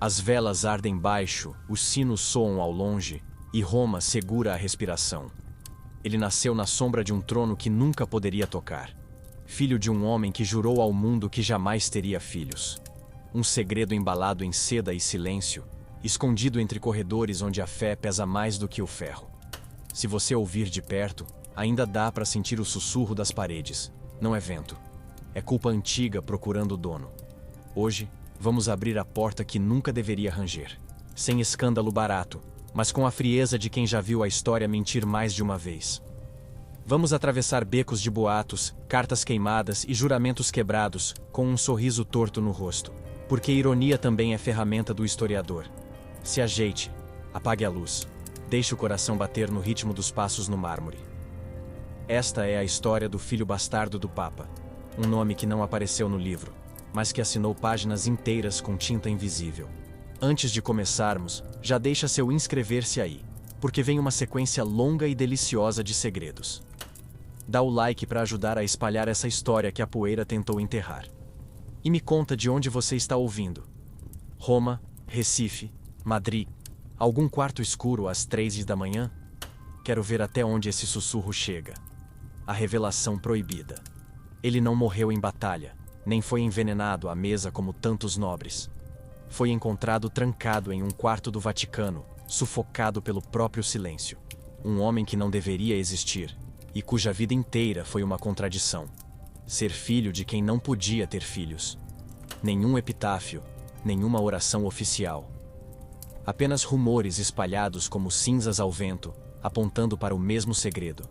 As velas ardem baixo, os sinos soam ao longe, e Roma segura a respiração. Ele nasceu na sombra de um trono que nunca poderia tocar. Filho de um homem que jurou ao mundo que jamais teria filhos. Um segredo embalado em seda e silêncio, escondido entre corredores onde a fé pesa mais do que o ferro. Se você ouvir de perto, ainda dá para sentir o sussurro das paredes. Não é vento. É culpa antiga procurando o dono. Hoje, vamos abrir a porta que nunca deveria ranger. Sem escândalo barato, mas com a frieza de quem já viu a história mentir mais de uma vez. Vamos atravessar becos de boatos, cartas queimadas e juramentos quebrados, com um sorriso torto no rosto. Porque ironia também é ferramenta do historiador. Se ajeite, apague a luz, deixe o coração bater no ritmo dos passos no mármore. Esta é a história do filho bastardo do Papa. Um nome que não apareceu no livro, mas que assinou páginas inteiras com tinta invisível. Antes de começarmos, já deixa seu inscrever-se aí, porque vem uma sequência longa e deliciosa de segredos. Dá o like para ajudar a espalhar essa história que a poeira tentou enterrar. E me conta de onde você está ouvindo. Roma, Recife, Madrid, algum quarto escuro às 3 da manhã? Quero ver até onde esse sussurro chega. A revelação proibida. Ele não morreu em batalha, nem foi envenenado à mesa como tantos nobres. Foi encontrado trancado em um quarto do Vaticano, sufocado pelo próprio silêncio. Um homem que não deveria existir, e cuja vida inteira foi uma contradição. Ser filho de quem não podia ter filhos. Nenhum epitáfio, nenhuma oração oficial. Apenas rumores espalhados como cinzas ao vento, apontando para o mesmo segredo.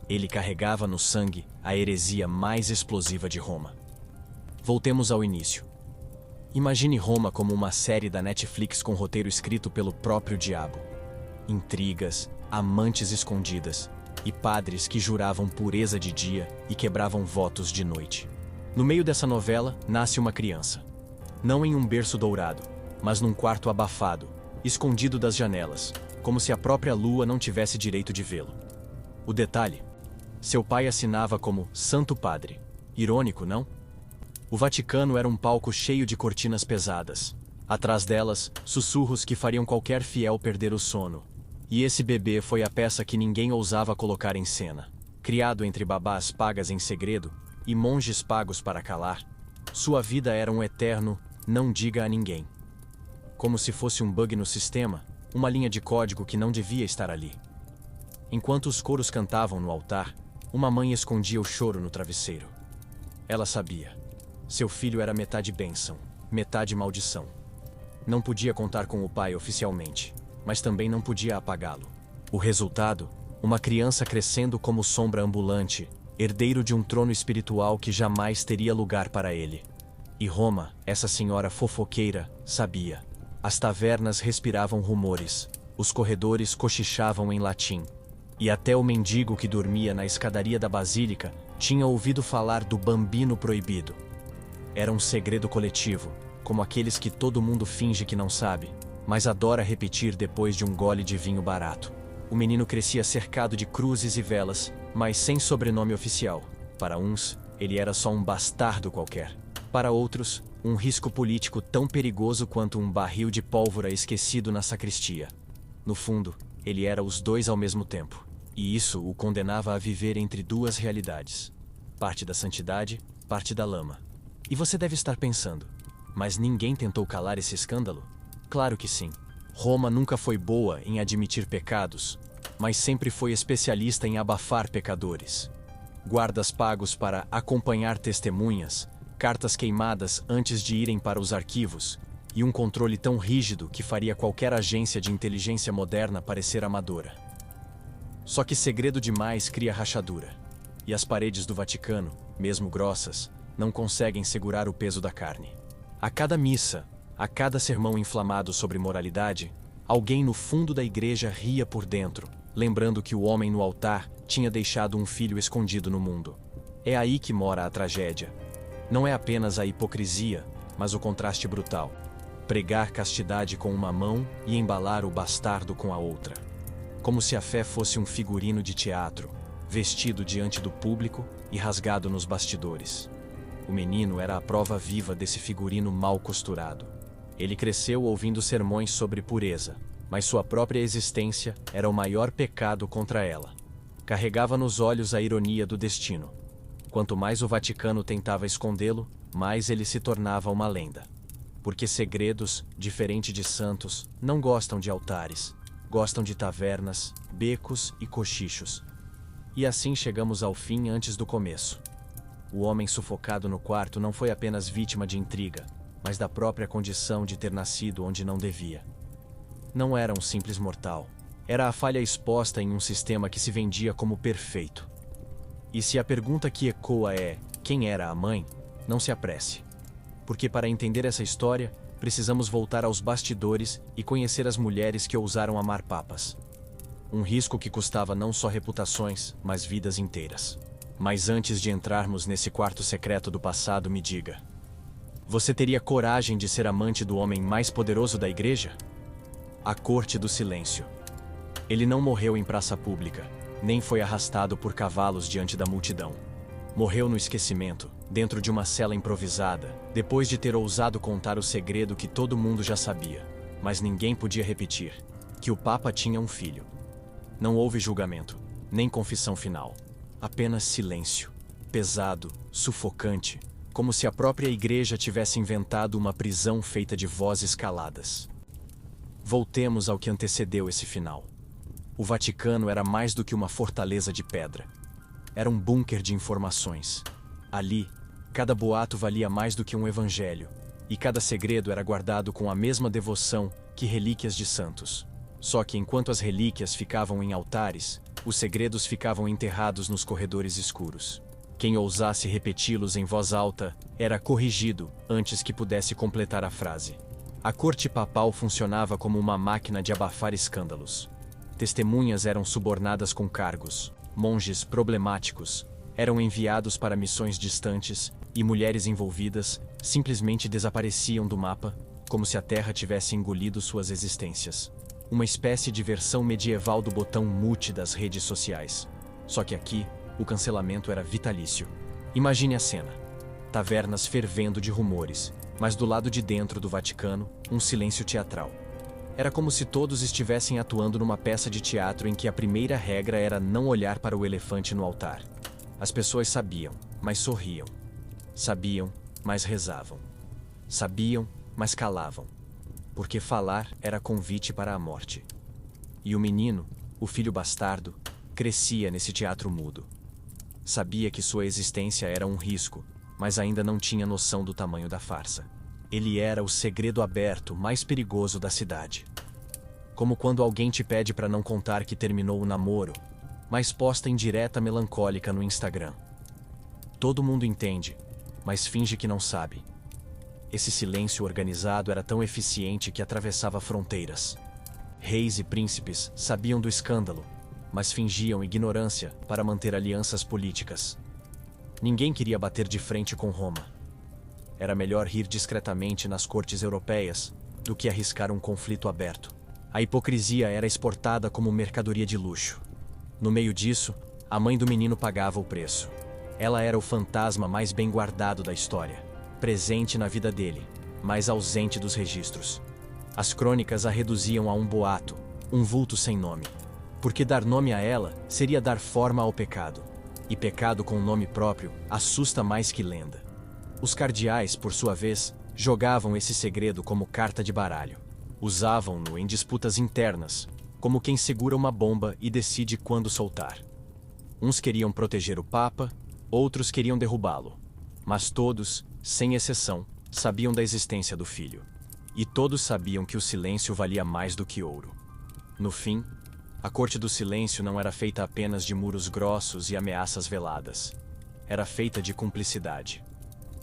Ele carregava no sangue a heresia mais explosiva de Roma. Voltemos ao início. Imagine Roma como uma série da Netflix com roteiro escrito pelo próprio diabo. Intrigas, amantes escondidas e padres que juravam pureza de dia e quebravam votos de noite. No meio dessa novela, nasce uma criança. Não em um berço dourado, mas num quarto abafado, escondido das janelas, como se a própria lua não tivesse direito de vê-lo. O detalhe: seu pai assinava como Santo Padre. Irônico, não? O Vaticano era um palco cheio de cortinas pesadas. Atrás delas, sussurros que fariam qualquer fiel perder o sono. E esse bebê foi a peça que ninguém ousava colocar em cena. Criado entre babás pagas em segredo e monges pagos para calar, sua vida era um eterno "não diga a ninguém". Como se fosse um bug no sistema, uma linha de código que não devia estar ali. Enquanto os coros cantavam no altar, uma mãe escondia o choro no travesseiro. Ela sabia. Seu filho era metade bênção, metade maldição. Não podia contar com o pai oficialmente, mas também não podia apagá-lo. O resultado? Uma criança crescendo como sombra ambulante, herdeiro de um trono espiritual que jamais teria lugar para ele. E Roma, essa senhora fofoqueira, sabia. As tavernas respiravam rumores, os corredores cochichavam em latim. E até o mendigo que dormia na escadaria da basílica tinha ouvido falar do bambino proibido. Era um segredo coletivo, como aqueles que todo mundo finge que não sabe, mas adora repetir depois de um gole de vinho barato. O menino crescia cercado de cruzes e velas, mas sem sobrenome oficial. Para uns, ele era só um bastardo qualquer. Para outros, um risco político tão perigoso quanto um barril de pólvora esquecido na sacristia. No fundo, ele era os dois ao mesmo tempo. E isso o condenava a viver entre duas realidades. Parte da santidade, parte da lama. E você deve estar pensando, mas ninguém tentou calar esse escândalo? Claro que sim. Roma nunca foi boa em admitir pecados, mas sempre foi especialista em abafar pecadores. Guardas pagos para acompanhar testemunhas, cartas queimadas antes de irem para os arquivos, e um controle tão rígido que faria qualquer agência de inteligência moderna parecer amadora. Só que segredo demais cria rachadura, e as paredes do Vaticano, mesmo grossas, não conseguem segurar o peso da carne. A cada missa, a cada sermão inflamado sobre moralidade, alguém no fundo da igreja ria por dentro, lembrando que o homem no altar tinha deixado um filho escondido no mundo. É aí que mora a tragédia. Não é apenas a hipocrisia, mas o contraste brutal. Pregar castidade com uma mão e embalar o bastardo com a outra. Como se a fé fosse um figurino de teatro, vestido diante do público e rasgado nos bastidores. O menino era a prova viva desse figurino mal costurado. Ele cresceu ouvindo sermões sobre pureza, mas sua própria existência era o maior pecado contra ela. Carregava nos olhos a ironia do destino. Quanto mais o Vaticano tentava escondê-lo, mais ele se tornava uma lenda. Porque segredos, diferente de santos, não gostam de altares, gostam de tavernas, becos e cochichos. E assim chegamos ao fim antes do começo. O homem sufocado no quarto não foi apenas vítima de intriga, mas da própria condição de ter nascido onde não devia. Não era um simples mortal. Era a falha exposta em um sistema que se vendia como perfeito. E se a pergunta que ecoa é: quem era a mãe? Não se apresse. Porque para entender essa história, precisamos voltar aos bastidores e conhecer as mulheres que ousaram amar papas. Um risco que custava não só reputações, mas vidas inteiras. Mas antes de entrarmos nesse quarto secreto do passado, me diga: você teria coragem de ser amante do homem mais poderoso da igreja? A Corte do Silêncio. Ele não morreu em praça pública, nem foi arrastado por cavalos diante da multidão. Morreu no esquecimento, dentro de uma cela improvisada, depois de ter ousado contar o segredo que todo mundo já sabia, mas ninguém podia repetir: que o Papa tinha um filho. Não houve julgamento, nem confissão final. Apenas silêncio, pesado, sufocante, como se a própria igreja tivesse inventado uma prisão feita de vozes caladas. Voltemos ao que antecedeu esse final. O Vaticano era mais do que uma fortaleza de pedra. Era um bunker de informações. Ali, cada boato valia mais do que um evangelho, e cada segredo era guardado com a mesma devoção que relíquias de santos. Só que enquanto as relíquias ficavam em altares, os segredos ficavam enterrados nos corredores escuros. Quem ousasse repeti-los em voz alta era corrigido antes que pudesse completar a frase. A corte papal funcionava como uma máquina de abafar escândalos. Testemunhas eram subornadas com cargos, monges problemáticos eram enviados para missões distantes e mulheres envolvidas simplesmente desapareciam do mapa, como se a Terra tivesse engolido suas existências. Uma espécie de versão medieval do botão mute das redes sociais. Só que aqui, o cancelamento era vitalício. Imagine a cena. Tavernas fervendo de rumores, mas do lado de dentro do Vaticano, um silêncio teatral. Era como se todos estivessem atuando numa peça de teatro em que a primeira regra era não olhar para o elefante no altar. As pessoas sabiam, mas sorriam. Sabiam, mas rezavam. Sabiam, mas calavam. Porque falar era convite para a morte. E o menino, o filho bastardo, crescia nesse teatro mudo. Sabia que sua existência era um risco, mas ainda não tinha noção do tamanho da farsa. Ele era o segredo aberto mais perigoso da cidade. Como quando alguém te pede para não contar que terminou o namoro, mas posta indireta melancólica no Instagram. Todo mundo entende, mas finge que não sabe. Esse silêncio organizado era tão eficiente que atravessava fronteiras. Reis e príncipes sabiam do escândalo, mas fingiam ignorância para manter alianças políticas. Ninguém queria bater de frente com Roma. Era melhor rir discretamente nas cortes europeias do que arriscar um conflito aberto. A hipocrisia era exportada como mercadoria de luxo. No meio disso, a mãe do menino pagava o preço. Ela era o fantasma mais bem guardado da história, presente na vida dele, mas ausente dos registros. As crônicas a reduziam a um boato, um vulto sem nome. Porque dar nome a ela seria dar forma ao pecado. E pecado com nome próprio assusta mais que lenda. Os cardeais, por sua vez, jogavam esse segredo como carta de baralho. Usavam-no em disputas internas, como quem segura uma bomba e decide quando soltar. Uns queriam proteger o Papa, outros queriam derrubá-lo. Mas todos, sem exceção, sabiam da existência do filho. E todos sabiam que o silêncio valia mais do que ouro. No fim, a Corte do Silêncio não era feita apenas de muros grossos e ameaças veladas. Era feita de cumplicidade.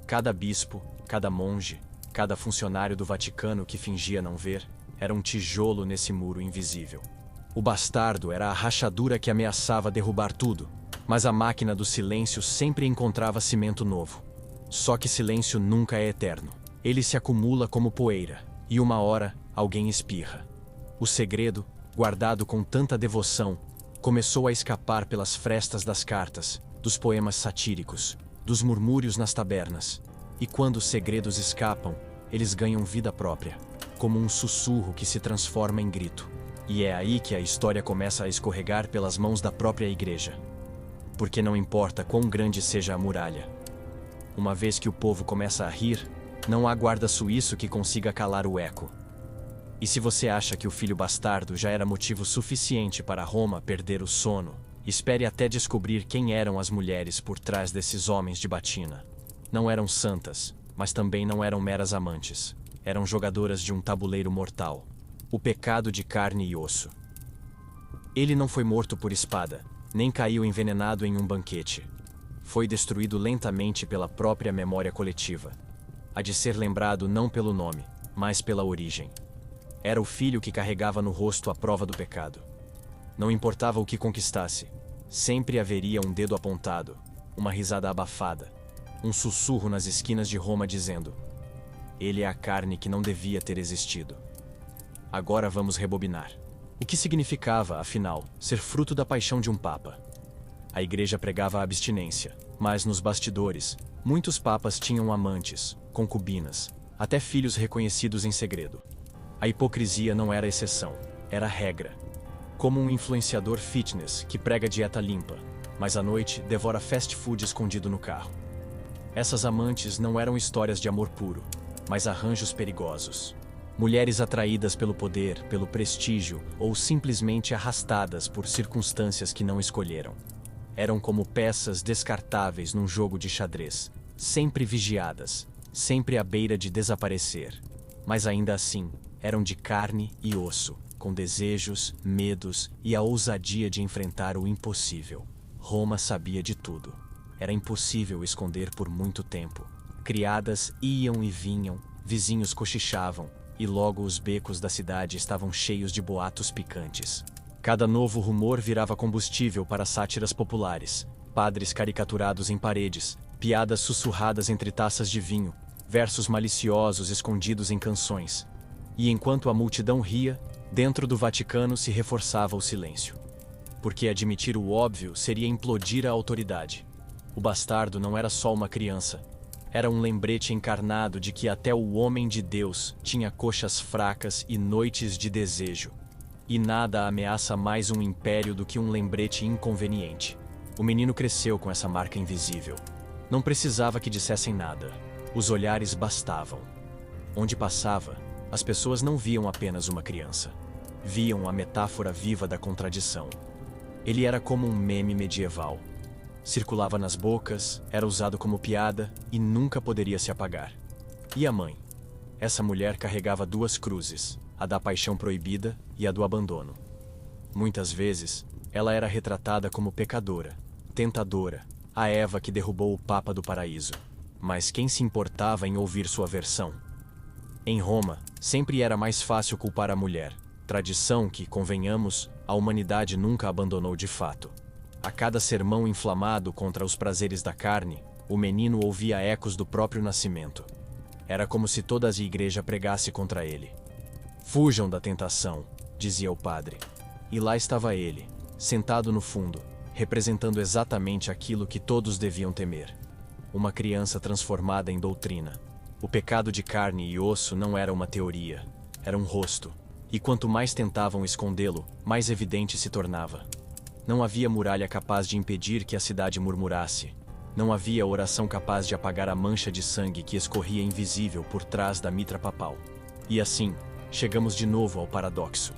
Cada bispo, cada monge, cada funcionário do Vaticano que fingia não ver, era um tijolo nesse muro invisível. O bastardo era a rachadura que ameaçava derrubar tudo, mas a máquina do silêncio sempre encontrava cimento novo. Só que silêncio nunca é eterno. Ele se acumula como poeira, e uma hora alguém espirra. O segredo, guardado com tanta devoção, começou a escapar pelas frestas das cartas, dos poemas satíricos, dos murmúrios nas tabernas. E quando os segredos escapam, eles ganham vida própria, como um sussurro que se transforma em grito. E é aí que a história começa a escorregar pelas mãos da própria igreja. Porque não importa quão grande seja a muralha. Uma vez que o povo começa a rir, não há guarda suíço que consiga calar o eco. E se você acha que o filho bastardo já era motivo suficiente para Roma perder o sono, espere até descobrir quem eram as mulheres por trás desses homens de batina. Não eram santas, mas também não eram meras amantes. Eram jogadoras de um tabuleiro mortal. O pecado de carne e osso. Ele não foi morto por espada, nem caiu envenenado em um banquete. Foi destruído lentamente pela própria memória coletiva. A de ser lembrado não pelo nome, mas pela origem. Era o filho que carregava no rosto a prova do pecado. Não importava o que conquistasse, sempre haveria um dedo apontado, uma risada abafada, um sussurro nas esquinas de Roma dizendo: ele é a carne que não devia ter existido. Agora vamos rebobinar. O que significava, afinal, ser fruto da paixão de um papa? A igreja pregava a abstinência, mas nos bastidores, muitos papas tinham amantes, concubinas, até filhos reconhecidos em segredo. A hipocrisia não era exceção, era regra. Como um influenciador fitness que prega dieta limpa, mas à noite devora fast food escondido no carro. Essas amantes não eram histórias de amor puro, mas arranjos perigosos. Mulheres atraídas pelo poder, pelo prestígio ou simplesmente arrastadas por circunstâncias que não escolheram. Eram como peças descartáveis num jogo de xadrez, sempre vigiadas, sempre à beira de desaparecer. Mas ainda assim, eram de carne e osso, com desejos, medos e a ousadia de enfrentar o impossível. Roma sabia de tudo. Era impossível esconder por muito tempo. Criadas iam e vinham, vizinhos cochichavam, e logo os becos da cidade estavam cheios de boatos picantes. Cada novo rumor virava combustível para sátiras populares, padres caricaturados em paredes, piadas sussurradas entre taças de vinho, versos maliciosos escondidos em canções. E enquanto a multidão ria, dentro do Vaticano se reforçava o silêncio. Porque admitir o óbvio seria implodir a autoridade. O bastardo não era só uma criança. Era um lembrete encarnado de que até o homem de Deus tinha coxas fracas e noites de desejo. E nada ameaça mais um império do que um lembrete inconveniente. O menino cresceu com essa marca invisível. Não precisava que dissessem nada. Os olhares bastavam. Onde passava, as pessoas não viam apenas uma criança. Viam a metáfora viva da contradição. Ele era como um meme medieval. Circulava nas bocas, era usado como piada e nunca poderia se apagar. E a mãe? Essa mulher carregava duas cruzes, a da paixão proibida e a do abandono. Muitas vezes, ela era retratada como pecadora, tentadora, a Eva que derrubou o Papa do paraíso. Mas quem se importava em ouvir sua versão? Em Roma, sempre era mais fácil culpar a mulher, tradição que, convenhamos, a humanidade nunca abandonou de fato. A cada sermão inflamado contra os prazeres da carne, o menino ouvia ecos do próprio nascimento. Era como se toda a igreja pregasse contra ele. Fujam da tentação, dizia o padre. E lá estava ele, sentado no fundo, representando exatamente aquilo que todos deviam temer. Uma criança transformada em doutrina. O pecado de carne e osso não era uma teoria, era um rosto. E quanto mais tentavam escondê-lo, mais evidente se tornava. Não havia muralha capaz de impedir que a cidade murmurasse. Não havia oração capaz de apagar a mancha de sangue que escorria invisível por trás da mitra papal. E assim, chegamos de novo ao paradoxo.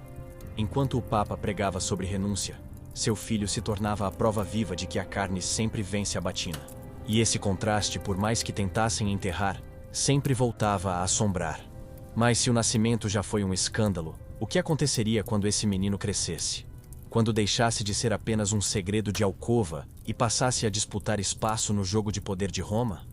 Enquanto o Papa pregava sobre renúncia, seu filho se tornava a prova viva de que a carne sempre vence a batina. E esse contraste, por mais que tentassem enterrar, sempre voltava a assombrar. Mas se o nascimento já foi um escândalo, o que aconteceria quando esse menino crescesse? Quando deixasse de ser apenas um segredo de alcova e passasse a disputar espaço no jogo de poder de Roma?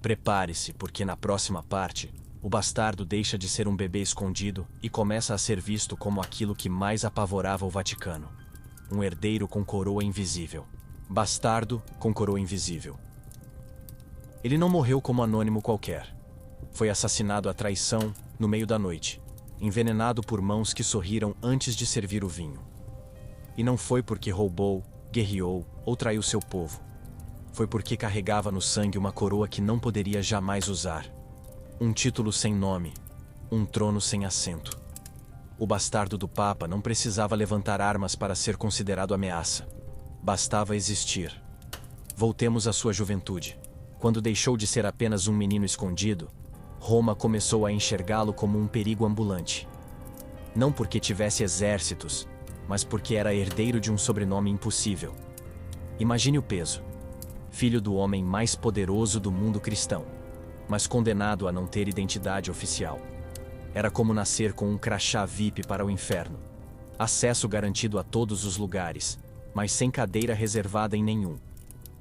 Prepare-se, porque na próxima parte, o bastardo deixa de ser um bebê escondido e começa a ser visto como aquilo que mais apavorava o Vaticano. Um herdeiro com coroa invisível. Bastardo com coroa invisível. Ele não morreu como anônimo qualquer. Foi assassinado à traição, no meio da noite, envenenado por mãos que sorriram antes de servir o vinho. E não foi porque roubou, guerreou ou traiu seu povo. Foi porque carregava no sangue uma coroa que não poderia jamais usar. Um título sem nome, um trono sem assento. O bastardo do Papa não precisava levantar armas para ser considerado ameaça. Bastava existir. Voltemos à sua juventude. Quando deixou de ser apenas um menino escondido, Roma começou a enxergá-lo como um perigo ambulante. Não porque tivesse exércitos, mas porque era herdeiro de um sobrenome impossível. Imagine o peso. Filho do homem mais poderoso do mundo cristão, mas condenado a não ter identidade oficial. Era como nascer com um crachá VIP para o inferno. Acesso garantido a todos os lugares, mas sem cadeira reservada em nenhum.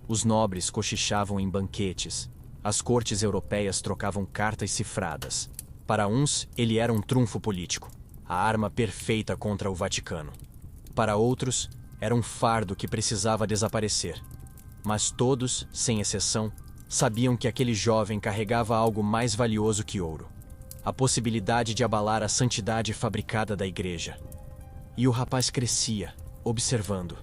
Os nobres cochichavam em banquetes. As cortes europeias trocavam cartas cifradas. Para uns, ele era um trunfo político, a arma perfeita contra o Vaticano. Para outros, era um fardo que precisava desaparecer. Mas todos, sem exceção, sabiam que aquele jovem carregava algo mais valioso que ouro: a possibilidade de abalar a santidade fabricada da igreja. E o rapaz crescia, observando.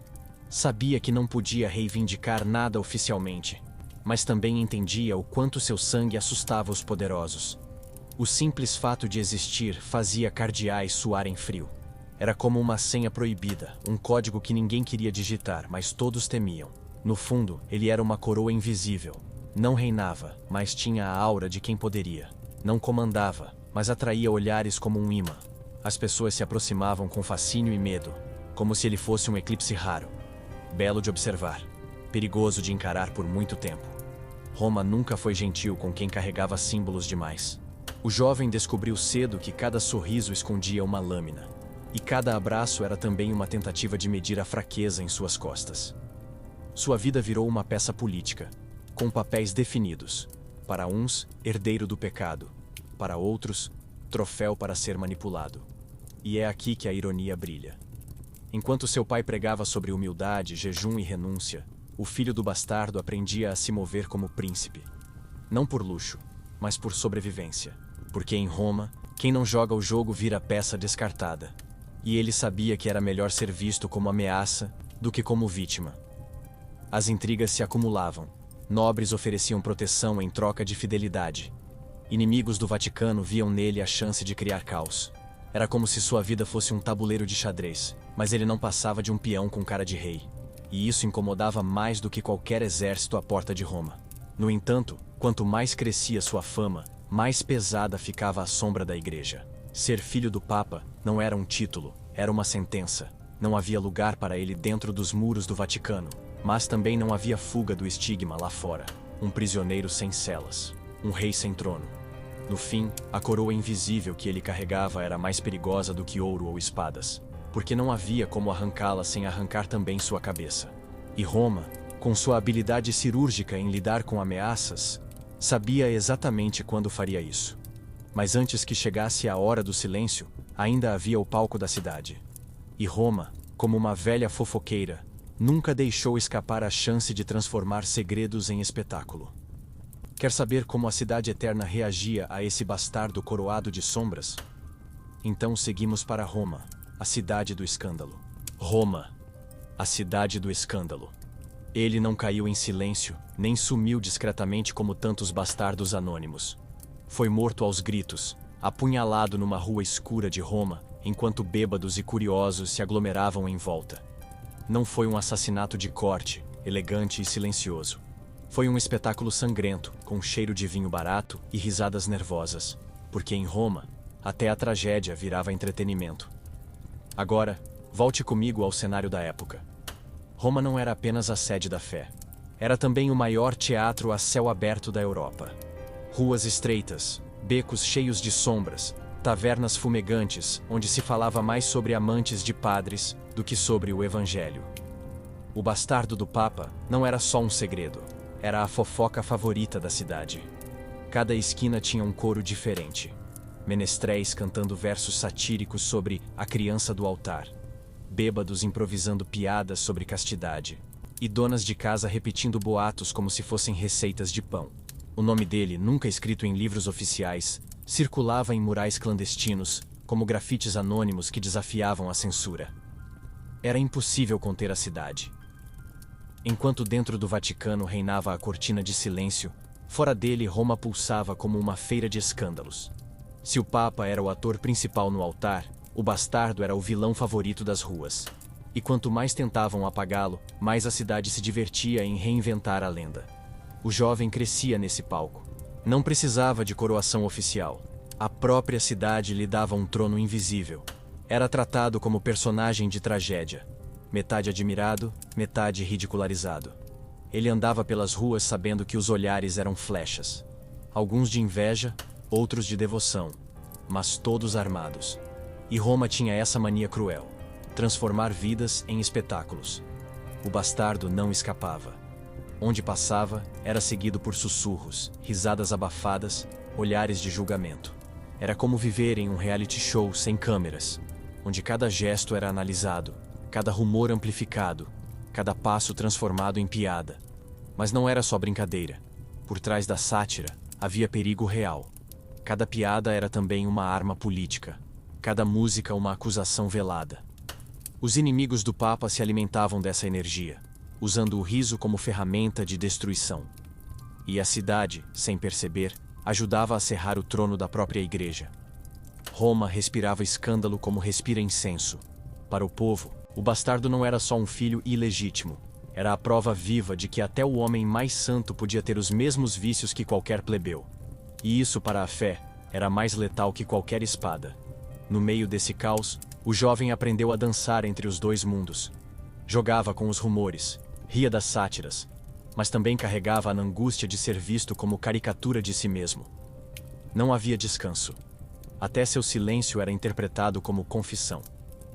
Sabia que não podia reivindicar nada oficialmente, mas também entendia o quanto seu sangue assustava os poderosos. O simples fato de existir fazia cardeais suarem frio. Era como uma senha proibida, um código que ninguém queria digitar, mas todos temiam. No fundo, ele era uma coroa invisível. Não reinava, mas tinha a aura de quem poderia. Não comandava, mas atraía olhares como um imã. As pessoas se aproximavam com fascínio e medo, como se ele fosse um eclipse raro. Belo de observar, perigoso de encarar por muito tempo. Roma nunca foi gentil com quem carregava símbolos demais. O jovem descobriu cedo que cada sorriso escondia uma lâmina, e cada abraço era também uma tentativa de medir a fraqueza em suas costas. Sua vida virou uma peça política, com papéis definidos. Para uns, herdeiro do pecado. Para outros, troféu para ser manipulado. E é aqui que a ironia brilha. Enquanto seu pai pregava sobre humildade, jejum e renúncia, o filho do bastardo aprendia a se mover como príncipe. Não por luxo, mas por sobrevivência. Porque em Roma, quem não joga o jogo vira peça descartada. E ele sabia que era melhor ser visto como ameaça do que como vítima. As intrigas se acumulavam. Nobres ofereciam proteção em troca de fidelidade. Inimigos do Vaticano viam nele a chance de criar caos. Era como se sua vida fosse um tabuleiro de xadrez, mas ele não passava de um peão com cara de rei. E isso incomodava mais do que qualquer exército à porta de Roma. No entanto, quanto mais crescia sua fama, mais pesada ficava a sombra da igreja. Ser filho do Papa não era um título, era uma sentença. Não havia lugar para ele dentro dos muros do Vaticano, mas também não havia fuga do estigma lá fora. Um prisioneiro sem celas, um rei sem trono. No fim, a coroa invisível que ele carregava era mais perigosa do que ouro ou espadas, porque não havia como arrancá-la sem arrancar também sua cabeça. E Roma, com sua habilidade cirúrgica em lidar com ameaças, sabia exatamente quando faria isso. Mas antes que chegasse a hora do silêncio, ainda havia o palco da cidade. E Roma, como uma velha fofoqueira, nunca deixou escapar a chance de transformar segredos em espetáculo. Quer saber como a cidade eterna reagia a esse bastardo coroado de sombras? Então seguimos para Roma, a cidade do escândalo. Roma, a cidade do escândalo. Ele não caiu em silêncio, nem sumiu discretamente como tantos bastardos anônimos. Foi morto aos gritos, apunhalado numa rua escura de Roma, enquanto bêbados e curiosos se aglomeravam em volta. Não foi um assassinato de corte, elegante e silencioso. Foi um espetáculo sangrento, com cheiro de vinho barato e risadas nervosas, porque em Roma, até a tragédia virava entretenimento. Agora, volte comigo ao cenário da época. Roma não era apenas a sede da fé. Era também o maior teatro a céu aberto da Europa. Ruas estreitas, becos cheios de sombras, tavernas fumegantes, onde se falava mais sobre amantes de padres do que sobre o Evangelho. O bastardo do Papa não era só um segredo. Era a fofoca favorita da cidade. Cada esquina tinha um coro diferente. Menestréis cantando versos satíricos sobre a criança do altar. Bêbados improvisando piadas sobre castidade. E donas de casa repetindo boatos como se fossem receitas de pão. O nome dele, nunca escrito em livros oficiais, circulava em murais clandestinos, como grafites anônimos que desafiavam a censura. Era impossível conter a cidade. Enquanto dentro do Vaticano reinava a cortina de silêncio, Fora dele, Roma pulsava como uma feira de escândalos. Se o Papa era o ator principal no altar, o bastardo era o vilão favorito das ruas. E quanto mais tentavam apagá-lo, mais a cidade se divertia em reinventar a lenda. O jovem crescia nesse palco. Não precisava de coroação oficial. A própria cidade lhe dava um trono invisível. Era tratado como personagem de tragédia. Metade admirado, metade ridicularizado. Ele andava pelas ruas sabendo que os olhares eram flechas. Alguns de inveja, outros de devoção, mas todos armados. E Roma tinha essa mania cruel: transformar vidas em espetáculos. O bastardo não escapava. Onde passava, era seguido por sussurros, risadas abafadas, olhares de julgamento. Era como viver em um reality show sem câmeras, onde cada gesto era analisado, cada rumor amplificado, cada passo transformado em piada. Mas não era só brincadeira. Por trás da sátira, havia perigo real. Cada piada era também uma arma política. Cada música uma acusação velada. Os inimigos do Papa se alimentavam dessa energia, usando o riso como ferramenta de destruição. E a cidade, sem perceber, ajudava a serrar o trono da própria igreja. Roma respirava escândalo como respira incenso. Para o povo, o bastardo não era só um filho ilegítimo. Era a prova viva de que até o homem mais santo podia ter os mesmos vícios que qualquer plebeu. E isso, para a fé, era mais letal que qualquer espada. No meio desse caos, o jovem aprendeu a dançar entre os dois mundos. Jogava com os rumores, ria das sátiras, mas também carregava a angústia de ser visto como caricatura de si mesmo. Não havia descanso. Até seu silêncio era interpretado como confissão.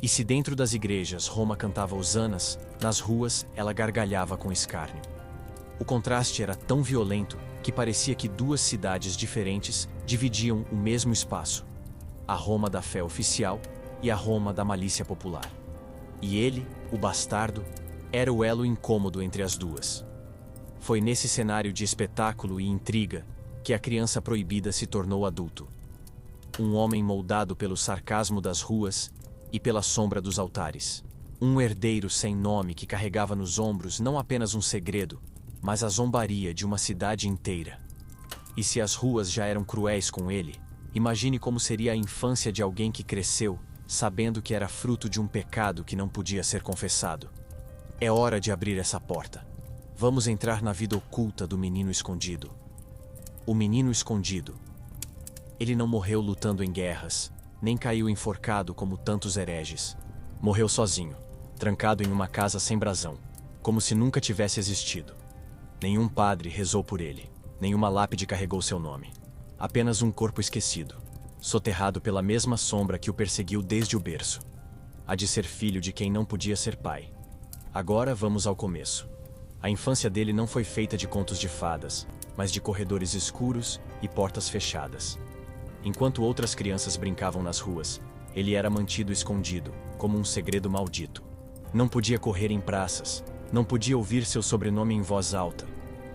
E se dentro das igrejas Roma cantava hosanas, nas ruas ela gargalhava com escárnio. O contraste era tão violento que parecia que duas cidades diferentes dividiam o mesmo espaço: a Roma da fé oficial e a Roma da malícia popular. E ele, o bastardo, era o elo incômodo entre as duas. Foi nesse cenário de espetáculo e intriga que a criança proibida se tornou adulto. Um homem moldado pelo sarcasmo das ruas e pela sombra dos altares. Um herdeiro sem nome que carregava nos ombros não apenas um segredo, mas a zombaria de uma cidade inteira. E se as ruas já eram cruéis com ele, imagine como seria a infância de alguém que cresceu sabendo que era fruto de um pecado que não podia ser confessado. É hora de abrir essa porta. Vamos entrar na vida oculta do menino escondido. O menino escondido. Ele não morreu lutando em guerras, nem caiu enforcado como tantos hereges. Morreu sozinho, trancado em uma casa sem brasão, como se nunca tivesse existido. Nenhum padre rezou por ele, nenhuma lápide carregou seu nome. Apenas um corpo esquecido, soterrado pela mesma sombra que o perseguiu desde o berço. Há de ser filho de quem não podia ser pai. Agora vamos ao começo. A infância dele não foi feita de contos de fadas, mas de corredores escuros e portas fechadas. Enquanto outras crianças brincavam nas ruas, ele era mantido escondido, como um segredo maldito. Não podia correr em praças, não podia ouvir seu sobrenome em voz alta.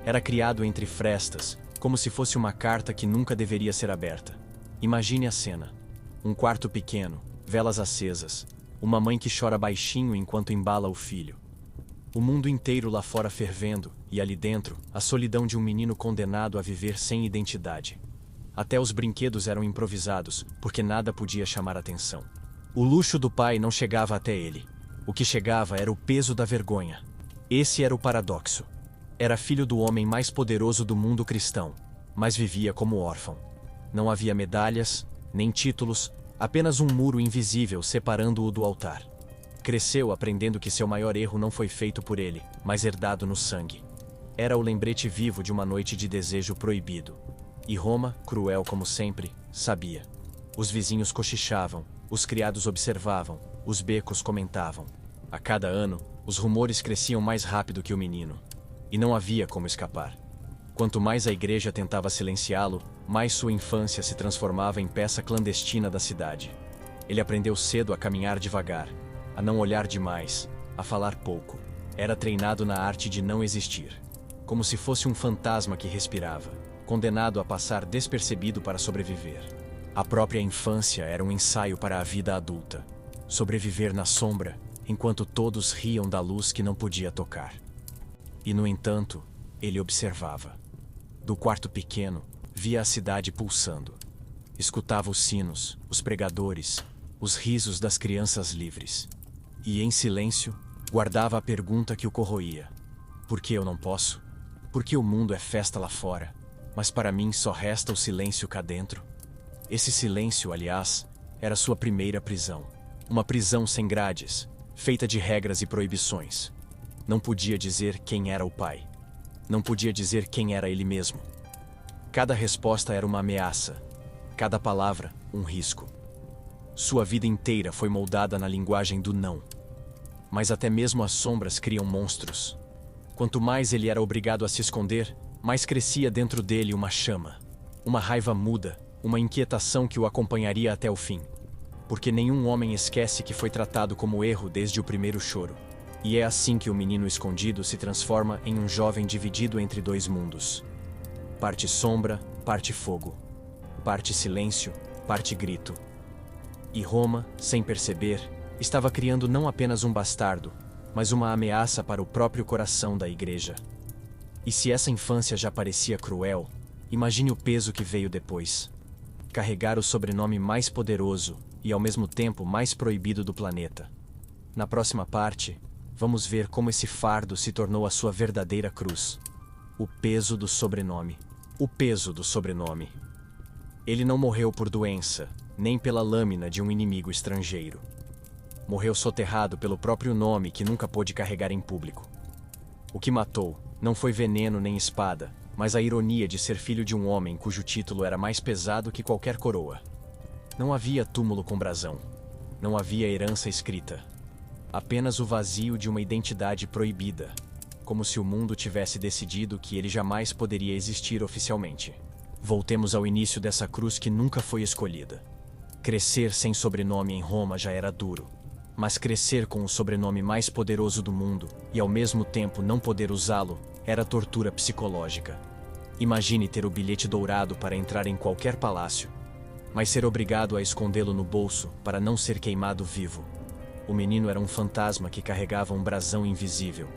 Era criado entre frestas, como se fosse uma carta que nunca deveria ser aberta. Imagine a cena. Um quarto pequeno, velas acesas, uma mãe que chora baixinho enquanto embala o filho. O mundo inteiro lá fora fervendo, e ali dentro, a solidão de um menino condenado a viver sem identidade. Até os brinquedos eram improvisados, porque nada podia chamar atenção. O luxo do pai não chegava até ele. O que chegava era o peso da vergonha. Esse era o paradoxo. Era filho do homem mais poderoso do mundo cristão, mas vivia como órfão. Não havia medalhas, nem títulos, apenas um muro invisível separando-o do altar. Cresceu aprendendo que seu maior erro não foi feito por ele, mas herdado no sangue. Era o lembrete vivo de uma noite de desejo proibido. E Roma, cruel como sempre, sabia. Os vizinhos cochichavam, os criados observavam, os becos comentavam. A cada ano, os rumores cresciam mais rápido que o menino. E não havia como escapar. Quanto mais a igreja tentava silenciá-lo, mais sua infância se transformava em peça clandestina da cidade. Ele aprendeu cedo a caminhar devagar, a não olhar demais, a falar pouco. Era treinado na arte de não existir, como se fosse um fantasma que respirava, condenado a passar despercebido para sobreviver. A própria infância era um ensaio para a vida adulta. Sobreviver na sombra, enquanto todos riam da luz que não podia tocar. E, no entanto, ele observava. do quarto pequeno, via a cidade pulsando. Escutava os sinos, os pregadores, os risos das crianças livres. E, em silêncio, guardava a pergunta que o corroía. Por que eu não posso? Por que o mundo é festa lá fora, mas para mim só resta o silêncio cá dentro? Esse silêncio, aliás, era sua primeira prisão. Uma prisão sem grades, feita de regras e proibições. Não podia dizer quem era o pai. Não podia dizer quem era ele mesmo. Cada resposta era uma ameaça. Cada palavra, um risco. Sua vida inteira foi moldada na linguagem do não. Mas até mesmo as sombras criam monstros. Quanto mais ele era obrigado a se esconder, mais crescia dentro dele uma chama. Uma raiva muda, uma inquietação que o acompanharia até o fim. Porque nenhum homem esquece que foi tratado como erro desde o primeiro choro. E é assim que o menino escondido se transforma em um jovem dividido entre dois mundos. Parte sombra, parte fogo. Parte silêncio, parte grito. E Roma, sem perceber, estava criando não apenas um bastardo, mas uma ameaça para o próprio coração da igreja. E se essa infância já parecia cruel, imagine o peso que veio depois. Carregar o sobrenome mais poderoso e ao mesmo tempo mais proibido do planeta. Na próxima parte, vamos ver como esse fardo se tornou a sua verdadeira cruz. O peso do sobrenome. O peso do sobrenome. Ele não morreu por doença, nem pela lâmina de um inimigo estrangeiro. Morreu soterrado pelo próprio nome que nunca pôde carregar em público. O que matou não foi veneno nem espada, mas a ironia de ser filho de um homem cujo título era mais pesado que qualquer coroa. Não havia túmulo com brasão. Não havia herança escrita. Apenas o vazio de uma identidade proibida, como se o mundo tivesse decidido que ele jamais poderia existir oficialmente. Voltemos ao início dessa cruz que nunca foi escolhida. Crescer sem sobrenome em Roma já era duro, mas crescer com o sobrenome mais poderoso do mundo e ao mesmo tempo não poder usá-lo era tortura psicológica. Imagine ter o bilhete dourado para entrar em qualquer palácio, mas ser obrigado a escondê-lo no bolso para não ser queimado vivo. O menino era um fantasma que carregava um brasão invisível.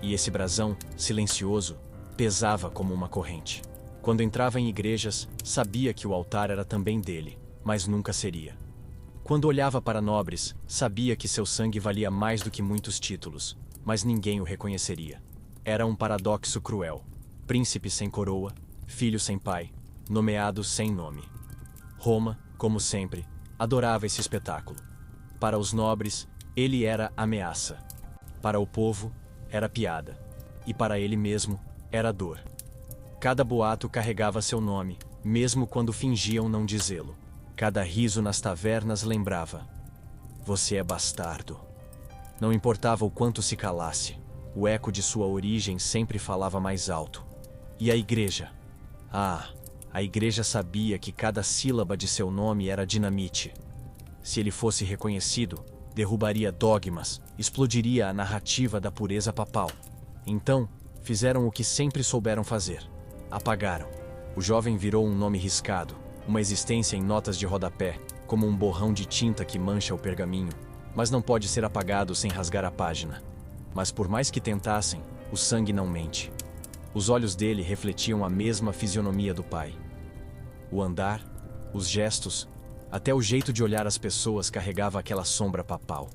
E esse brasão, silencioso, pesava como uma corrente. Quando entrava em igrejas, sabia que o altar era também dele, mas nunca seria. Quando olhava para nobres, sabia que seu sangue valia mais do que muitos títulos, mas ninguém o reconheceria. Era um paradoxo cruel. Príncipe sem coroa, filho sem pai, nomeado sem nome. Roma, como sempre, adorava esse espetáculo. Para os nobres, ele era ameaça. Para o povo, era piada. E para ele mesmo, era dor. Cada boato carregava seu nome, mesmo quando fingiam não dizê-lo. Cada riso nas tavernas lembrava: você é bastardo. Não importava o quanto se calasse, o eco de sua origem sempre falava mais alto. E a igreja? Ah, a igreja sabia que cada sílaba de seu nome era dinamite. Se ele fosse reconhecido, derrubaria dogmas, explodiria a narrativa da pureza papal. Então, fizeram o que sempre souberam fazer. Apagaram. O jovem virou um nome riscado, uma existência em notas de rodapé, como um borrão de tinta que mancha o pergaminho, mas não pode ser apagado sem rasgar a página. Mas por mais que tentassem, o sangue não mente. Os olhos dele refletiam a mesma fisionomia do pai. O andar, os gestos, até o jeito de olhar as pessoas carregava aquela sombra papal.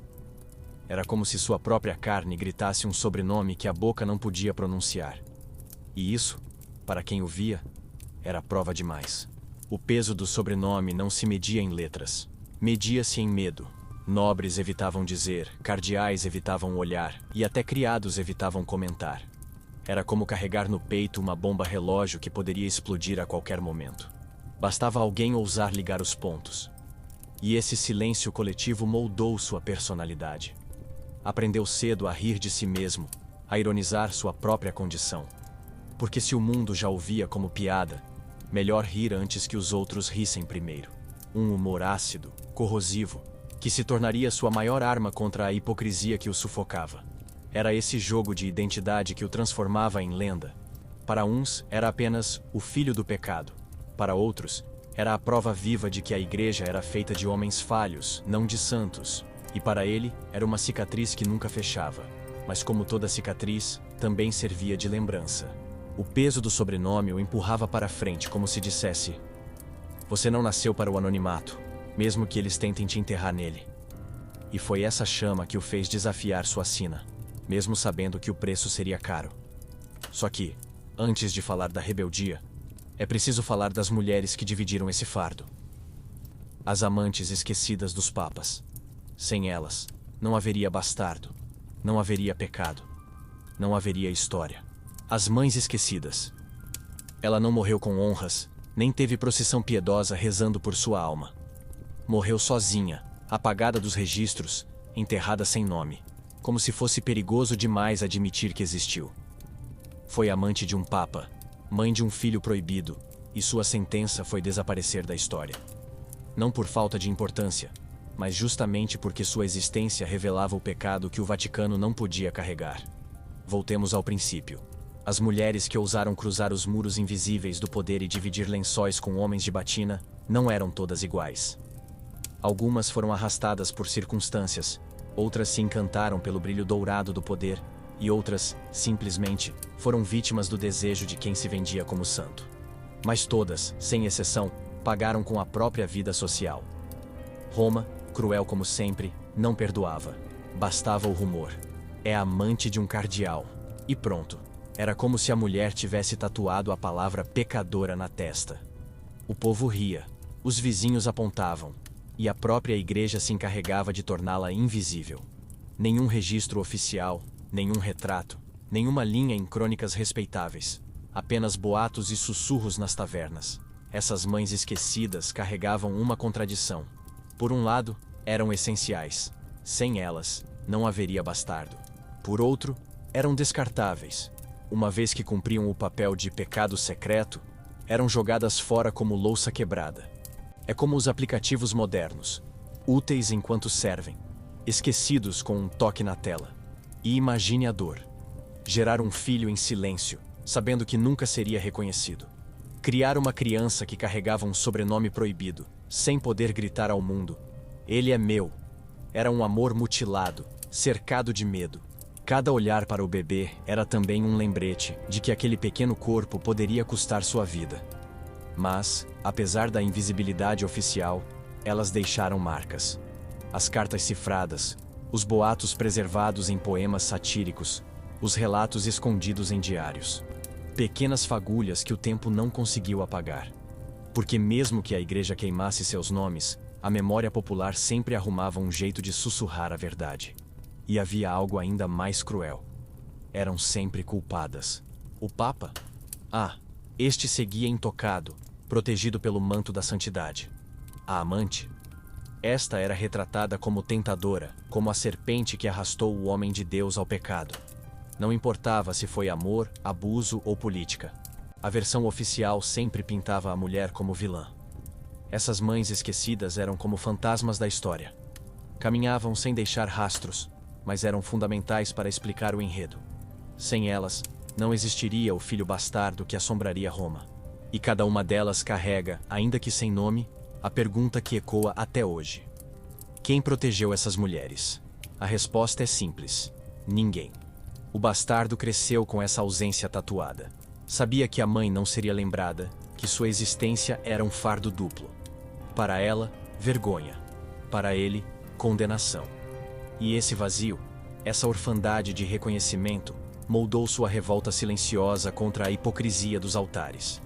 Era como se sua própria carne gritasse um sobrenome que a boca não podia pronunciar. E isso, para quem o via, era prova demais. O peso do sobrenome não se media em letras. Media-se em medo. Nobres evitavam dizer, cardeais evitavam olhar, e até criados evitavam comentar. Era como carregar no peito uma bomba relógio que poderia explodir a qualquer momento. Bastava alguém ousar ligar os pontos. E esse silêncio coletivo moldou sua personalidade. Aprendeu cedo a rir de si mesmo, a ironizar sua própria condição. Porque se o mundo já o via como piada, melhor rir antes que os outros rissem primeiro. Um humor ácido, corrosivo, que se tornaria sua maior arma contra a hipocrisia que o sufocava. Era esse jogo de identidade que o transformava em lenda. Para uns, era apenas o filho do pecado. Para outros, era a prova viva de que a igreja era feita de homens falhos, não de santos. E para ele, era uma cicatriz que nunca fechava. Mas como toda cicatriz, também servia de lembrança. O peso do sobrenome o empurrava para frente, como se dissesse: você não nasceu para o anonimato, mesmo que eles tentem te enterrar nele. E foi essa chama que o fez desafiar sua sina, mesmo sabendo que o preço seria caro. Só que, antes de falar da rebeldia, é preciso falar das mulheres que dividiram esse fardo. As amantes esquecidas dos papas. Sem elas, não haveria bastardo, não haveria pecado, não haveria história. As mães esquecidas. Ela não morreu com honras, nem teve procissão piedosa rezando por sua alma. Morreu sozinha, apagada dos registros, enterrada sem nome, como se fosse perigoso demais admitir que existiu. Foi amante de um papa, mãe de um filho proibido, e sua sentença foi desaparecer da história. Não por falta de importância, mas justamente porque sua existência revelava o pecado que o Vaticano não podia carregar. Voltemos ao princípio. As mulheres que ousaram cruzar os muros invisíveis do poder e dividir lençóis com homens de batina não eram todas iguais. Algumas foram arrastadas por circunstâncias, outras se encantaram pelo brilho dourado do poder, e outras, simplesmente, foram vítimas do desejo de quem se vendia como santo. Mas todas, sem exceção, pagaram com a própria vida social. Roma, cruel como sempre, não perdoava. Bastava o rumor. É amante de um cardeal. E pronto. Era como se a mulher tivesse tatuado a palavra pecadora na testa. O povo ria, os vizinhos apontavam, e a própria igreja se encarregava de torná-la invisível. Nenhum registro oficial, nenhum retrato, nenhuma linha em crônicas respeitáveis. Apenas boatos e sussurros nas tavernas. Essas mães esquecidas carregavam uma contradição. Por um lado, eram essenciais. Sem elas, não haveria bastardo. Por outro, eram descartáveis. Uma vez que cumpriam o papel de pecado secreto, eram jogadas fora como louça quebrada. É como os aplicativos modernos, úteis enquanto servem, esquecidos com um toque na tela. E imagine a dor. Gerar um filho em silêncio, sabendo que nunca seria reconhecido. Criar uma criança que carregava um sobrenome proibido, sem poder gritar ao mundo: ele é meu. Era um amor mutilado, cercado de medo. Cada olhar para o bebê era também um lembrete de que aquele pequeno corpo poderia custar sua vida. Mas, apesar da invisibilidade oficial, elas deixaram marcas. As cartas cifradas, os boatos preservados em poemas satíricos, os relatos escondidos em diários. Pequenas fagulhas que o tempo não conseguiu apagar. Porque mesmo que a igreja queimasse seus nomes, a memória popular sempre arrumava um jeito de sussurrar a verdade. E havia algo ainda mais cruel. Eram sempre culpadas. O Papa? Ah, este seguia intocado, protegido pelo manto da santidade. A amante? Esta era retratada como tentadora, como a serpente que arrastou o homem de Deus ao pecado. Não importava se foi amor, abuso ou política. A versão oficial sempre pintava a mulher como vilã. Essas mães esquecidas eram como fantasmas da história. Caminhavam sem deixar rastros, mas eram fundamentais para explicar o enredo. Sem elas, não existiria o filho bastardo que assombraria Roma. E cada uma delas carrega, ainda que sem nome, a pergunta que ecoa até hoje. Quem protegeu essas mulheres? A resposta é simples: ninguém. O bastardo cresceu com essa ausência tatuada. Sabia que a mãe não seria lembrada, que sua existência era um fardo duplo. Para ela, vergonha. Para ele, condenação. E esse vazio, essa orfandade de reconhecimento, moldou sua revolta silenciosa contra a hipocrisia dos altares.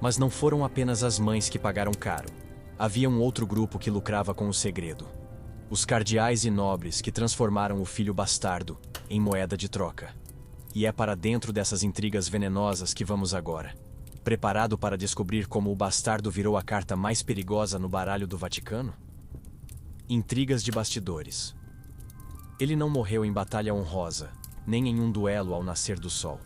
Mas não foram apenas as mães que pagaram caro. Havia um outro grupo que lucrava com o segredo. Os cardeais e nobres que transformaram o filho bastardo em moeda de troca. E é para dentro dessas intrigas venenosas que vamos agora. Preparado para descobrir como o bastardo virou a carta mais perigosa no baralho do Vaticano? Intrigas de bastidores. Ele não morreu em batalha honrosa, nem em um duelo ao nascer do sol.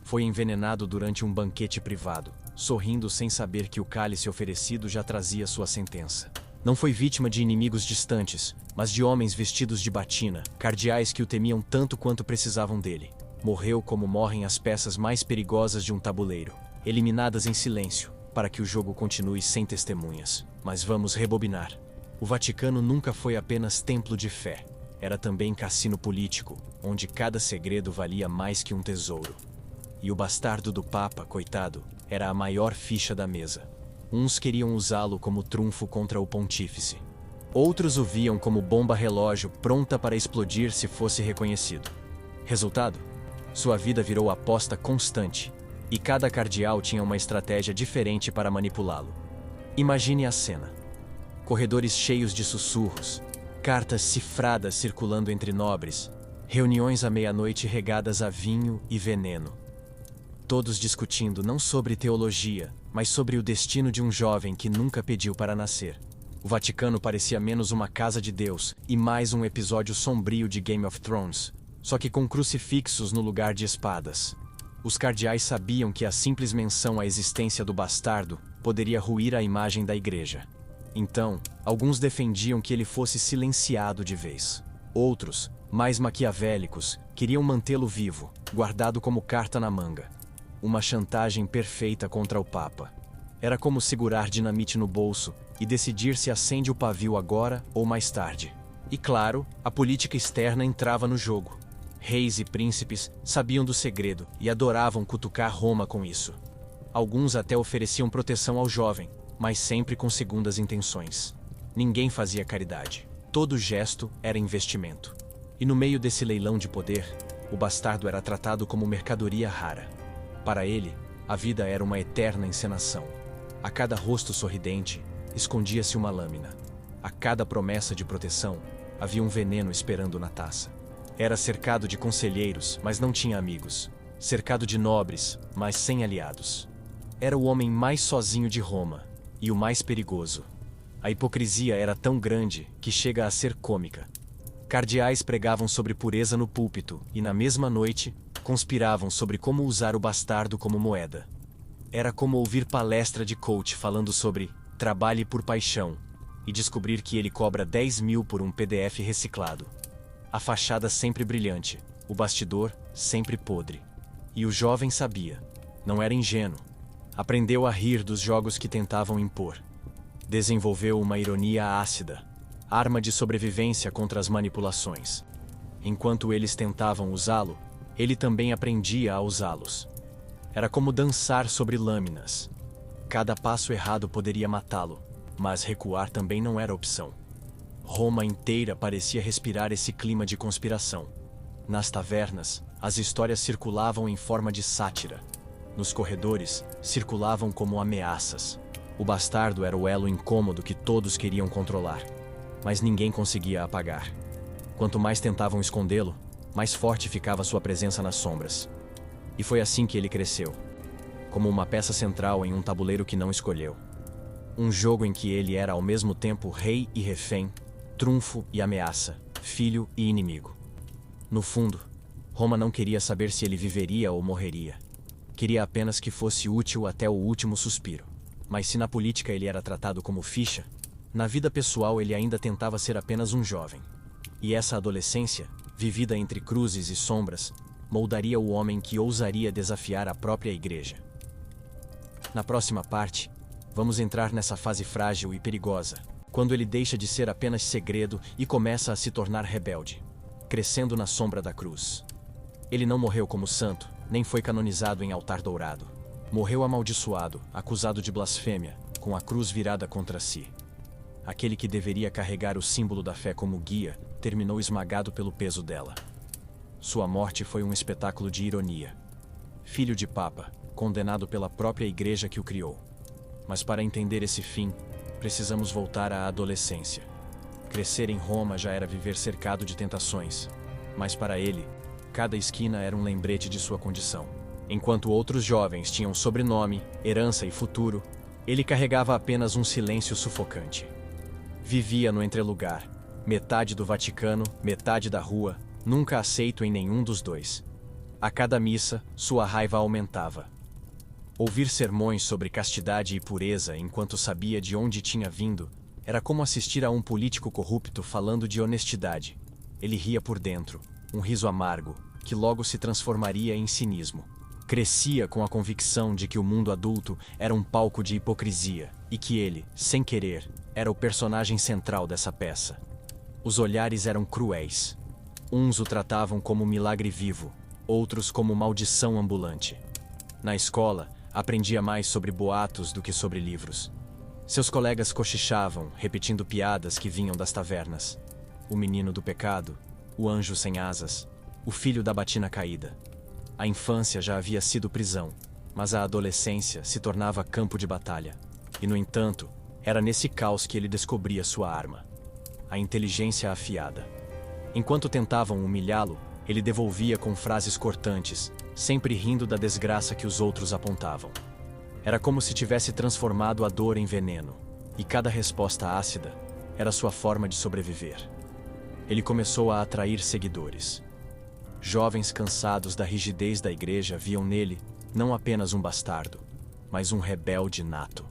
Foi envenenado durante um banquete privado, sorrindo sem saber que o cálice oferecido já trazia sua sentença. Não foi vítima de inimigos distantes, mas de homens vestidos de batina, cardeais que o temiam tanto quanto precisavam dele. Morreu como morrem as peças mais perigosas de um tabuleiro, eliminadas em silêncio, para que o jogo continue sem testemunhas. Mas vamos rebobinar. O Vaticano nunca foi apenas templo de fé. Era também cassino político, onde cada segredo valia mais que um tesouro. e o bastardo do Papa, coitado, era a maior ficha da mesa. Uns queriam usá-lo como trunfo contra o pontífice. Outros o viam como bomba relógio pronta para explodir se fosse reconhecido. Resultado? Sua vida virou aposta constante, e cada cardeal tinha uma estratégia diferente para manipulá-lo. Imagine a cena. Corredores cheios de sussurros, cartas cifradas circulando entre nobres, reuniões à meia-noite regadas a vinho e veneno. Todos discutindo não sobre teologia, mas sobre o destino de um jovem que nunca pediu para nascer. O Vaticano parecia menos uma casa de Deus e mais um episódio sombrio de Game of Thrones, só que com crucifixos no lugar de espadas. Os cardeais sabiam que a simples menção à existência do bastardo poderia ruir a imagem da igreja. Então, alguns defendiam que ele fosse silenciado de vez. Outros, mais maquiavélicos, queriam mantê-lo vivo, guardado como carta na manga. Uma chantagem perfeita contra o Papa. Era como segurar dinamite no bolso e decidir se acende o pavio agora ou mais tarde. E claro, a política externa entrava no jogo. Reis e príncipes sabiam do segredo e adoravam cutucar Roma com isso. Alguns até ofereciam proteção ao jovem, mas sempre com segundas intenções. Ninguém fazia caridade. Todo gesto era investimento. E no meio desse leilão de poder, o bastardo era tratado como mercadoria rara. Para ele, a vida era uma eterna encenação. A cada rosto sorridente, escondia-se uma lâmina. A cada promessa de proteção, havia um veneno esperando na taça. Era cercado de conselheiros, mas não tinha amigos. Cercado de nobres, mas sem aliados. Era o homem mais sozinho de Roma, e o mais perigoso. A hipocrisia era tão grande que chega a ser cômica. Cardeais pregavam sobre pureza no púlpito e, na mesma noite, conspiravam sobre como usar o bastardo como moeda. Era como ouvir palestra de coach falando sobre trabalhe por paixão e descobrir que ele cobra 10 mil por um PDF reciclado. A fachada sempre brilhante, o bastidor sempre podre. E o jovem sabia, não era ingênuo. Aprendeu a rir dos jogos que tentavam impor. Desenvolveu uma ironia ácida, arma de sobrevivência contra as manipulações. Enquanto eles tentavam usá-lo, ele também aprendia a usá-los. Era como dançar sobre lâminas. Cada passo errado poderia matá-lo, mas recuar também não era opção. Roma inteira parecia respirar esse clima de conspiração. Nas tavernas, as histórias circulavam em forma de sátira. Nos corredores, circulavam como ameaças. O bastardo era o elo incômodo que todos queriam controlar, mas ninguém conseguia apagar. Quanto mais tentavam escondê-lo, mais forte ficava sua presença nas sombras. E foi assim que ele cresceu, como uma peça central em um tabuleiro que não escolheu. Um jogo em que ele era ao mesmo tempo rei e refém, trunfo e ameaça, filho e inimigo. No fundo, Roma não queria saber se ele viveria ou morreria. Queria apenas que fosse útil até o último suspiro. Mas se na política ele era tratado como ficha, na vida pessoal ele ainda tentava ser apenas um jovem. E essa adolescência, vivida entre cruzes e sombras, moldaria o homem que ousaria desafiar a própria igreja. Na próxima parte, vamos entrar nessa fase frágil e perigosa, quando ele deixa de ser apenas segredo e começa a se tornar rebelde, crescendo na sombra da cruz. Ele não morreu como santo, nem foi canonizado em altar dourado. Morreu amaldiçoado, acusado de blasfêmia, com a cruz virada contra si. Aquele que deveria carregar o símbolo da fé como guia, terminou esmagado pelo peso dela. Sua morte foi um espetáculo de ironia. Filho de Papa, condenado pela própria igreja que o criou. Mas para entender esse fim, precisamos voltar à adolescência. Crescer em Roma já era viver cercado de tentações, mas para ele, cada esquina era um lembrete de sua condição. Enquanto outros jovens tinham sobrenome, herança e futuro, ele carregava apenas um silêncio sufocante. Vivia no entrelugar, metade do Vaticano, metade da rua, nunca aceito em nenhum dos dois. A cada missa, sua raiva aumentava. Ouvir sermões sobre castidade e pureza enquanto sabia de onde tinha vindo, era como assistir a um político corrupto falando de honestidade. Ele ria por dentro, um riso amargo, que logo se transformaria em cinismo. Crescia com a convicção de que o mundo adulto era um palco de hipocrisia, e que ele, sem querer, era o personagem central dessa peça. Os olhares eram cruéis. Uns o tratavam como um milagre vivo, outros como maldição ambulante. Na escola, aprendia mais sobre boatos do que sobre livros. Seus colegas cochichavam, repetindo piadas que vinham das tavernas. O menino do pecado, o anjo sem asas, o filho da batina caída. A infância já havia sido prisão, mas a adolescência se tornava campo de batalha. E, no entanto, era nesse caos que ele descobria sua arma: a inteligência afiada. Enquanto tentavam humilhá-lo, ele devolvia com frases cortantes, sempre rindo da desgraça que os outros apontavam. Era como se tivesse transformado a dor em veneno, e cada resposta ácida era sua forma de sobreviver. Ele começou a atrair seguidores. Jovens cansados da rigidez da igreja viam nele não apenas um bastardo, mas um rebelde nato.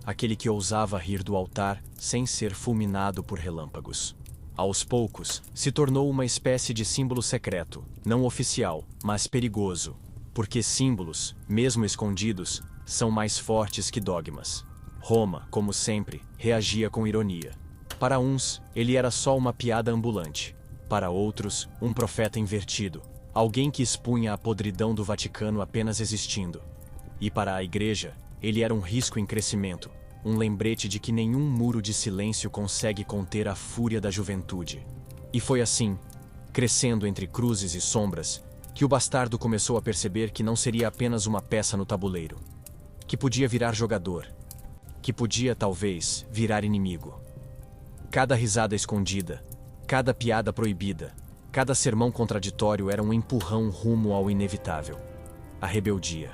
Aquele que ousava rir do altar sem ser fulminado por relâmpagos. Aos poucos, se tornou uma espécie de símbolo secreto, não oficial, mas perigoso, porque símbolos, mesmo escondidos, são mais fortes que dogmas. Roma, como sempre, reagia com ironia. Para uns, ele era só uma piada ambulante. Para outros, um profeta invertido, alguém que expunha a podridão do Vaticano apenas existindo. E para a igreja, ele era um risco em crescimento, um lembrete de que nenhum muro de silêncio consegue conter a fúria da juventude. E foi assim, crescendo entre cruzes e sombras, que o bastardo começou a perceber que não seria apenas uma peça no tabuleiro, que podia virar jogador, que podia, talvez, virar inimigo. Cada risada escondida, cada piada proibida, cada sermão contraditório era um empurrão rumo ao inevitável: a rebeldia.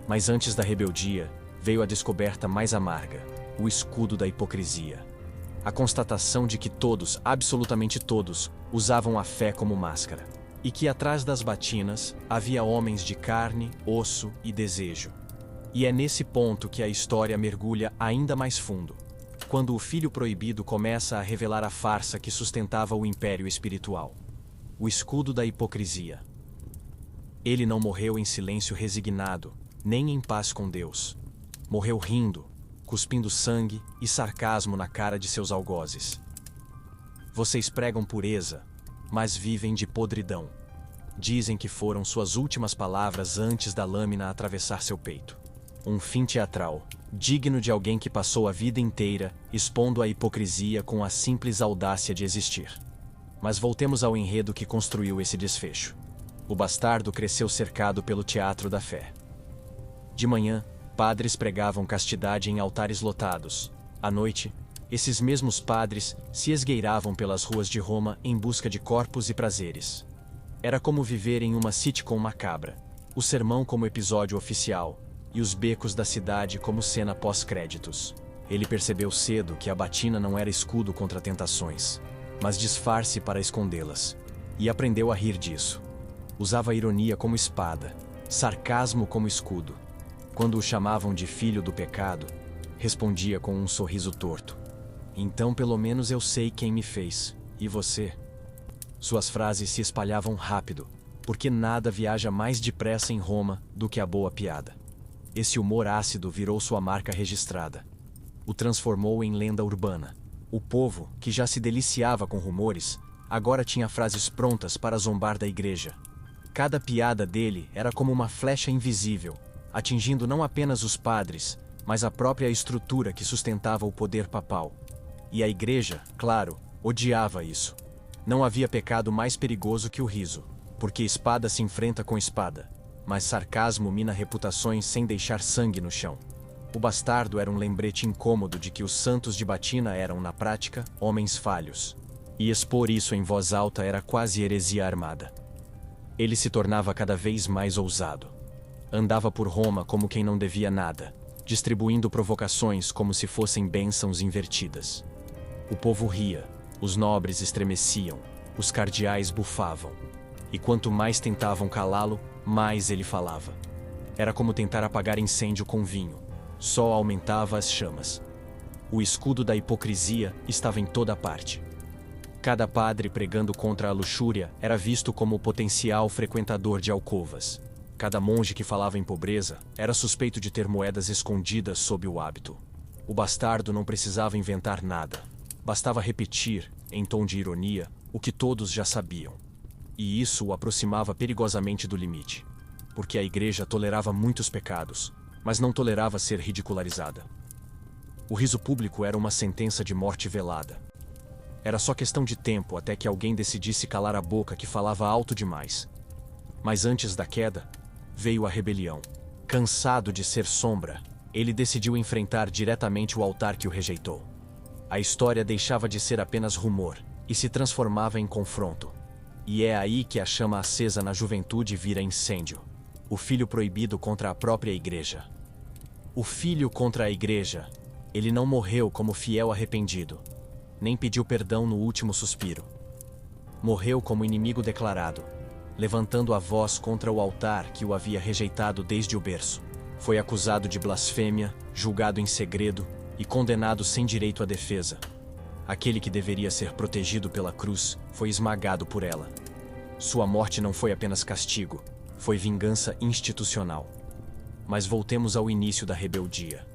Mas antes da rebeldia, veio a descoberta mais amarga: o escudo da hipocrisia. A constatação de que todos, absolutamente todos, usavam a fé como máscara. E que atrás das batinas havia homens de carne, osso e desejo. E é nesse ponto que a história mergulha ainda mais fundo, quando o filho proibido começa a revelar a farsa que sustentava o império espiritual. O escudo da hipocrisia. Ele não morreu em silêncio resignado, nem em paz com Deus. Morreu rindo, cuspindo sangue e sarcasmo na cara de seus algozes. Vocês pregam pureza, mas vivem de podridão. Dizem que foram suas últimas palavras antes da lâmina atravessar seu peito. Um fim teatral, digno de alguém que passou a vida inteira expondo a hipocrisia com a simples audácia de existir. Mas voltemos ao enredo que construiu esse desfecho. O bastardo cresceu cercado pelo teatro da fé. De manhã, padres pregavam castidade em altares lotados. À noite, esses mesmos padres se esgueiravam pelas ruas de Roma em busca de corpos e prazeres. Era como viver em uma sitcom macabra, o sermão como episódio oficial, e os becos da cidade como cena pós-créditos. Ele percebeu cedo que a batina não era escudo contra tentações, mas disfarce para escondê-las, e aprendeu a rir disso. Usava a ironia como espada, sarcasmo como escudo. Quando o chamavam de filho do pecado, respondia com um sorriso torto: então pelo menos eu sei quem me fez, e você? Suas frases se espalhavam rápido, porque nada viaja mais depressa em Roma do que a boa piada. Esse humor ácido virou sua marca registrada. O transformou em lenda urbana. O povo, que já se deliciava com rumores, agora tinha frases prontas para zombar da igreja. Cada piada dele era como uma flecha invisível, atingindo não apenas os padres, mas a própria estrutura que sustentava o poder papal. E a igreja, claro, odiava isso. Não havia pecado mais perigoso que o riso, porque espada se enfrenta com espada, mas sarcasmo mina reputações sem deixar sangue no chão. O bastardo era um lembrete incômodo de que os santos de batina eram, na prática, homens falhos. E expor isso em voz alta era quase heresia armada. Ele se tornava cada vez mais ousado. Andava por Roma como quem não devia nada, distribuindo provocações como se fossem bênçãos invertidas. O povo ria, os nobres estremeciam, os cardeais bufavam. E quanto mais tentavam calá-lo, mais ele falava. Era como tentar apagar incêndio com vinho. Só aumentava as chamas. O escudo da hipocrisia estava em toda parte. Cada padre pregando contra a luxúria era visto como potencial frequentador de alcovas. Cada monge que falava em pobreza era suspeito de ter moedas escondidas sob o hábito. O bastardo não precisava inventar nada. Bastava repetir, em tom de ironia, o que todos já sabiam. E isso o aproximava perigosamente do limite. Porque a igreja tolerava muitos pecados, mas não tolerava ser ridicularizada. O riso público era uma sentença de morte velada. Era só questão de tempo até que alguém decidisse calar a boca que falava alto demais. Mas antes da queda, veio a rebelião. Cansado de ser sombra, ele decidiu enfrentar diretamente o altar que o rejeitou. A história deixava de ser apenas rumor e se transformava em confronto. E é aí que a chama acesa na juventude vira incêndio. O filho proibido contra a própria igreja. O filho contra a igreja. Ele não morreu como fiel arrependido, nem pediu perdão no último suspiro. Morreu como inimigo declarado, levantando a voz contra o altar que o havia rejeitado desde o berço. Foi acusado de blasfêmia, julgado em segredo e condenado sem direito à defesa. Aquele que deveria ser protegido pela cruz foi esmagado por ela. Sua morte não foi apenas castigo, foi vingança institucional. Mas voltemos ao início da rebeldia.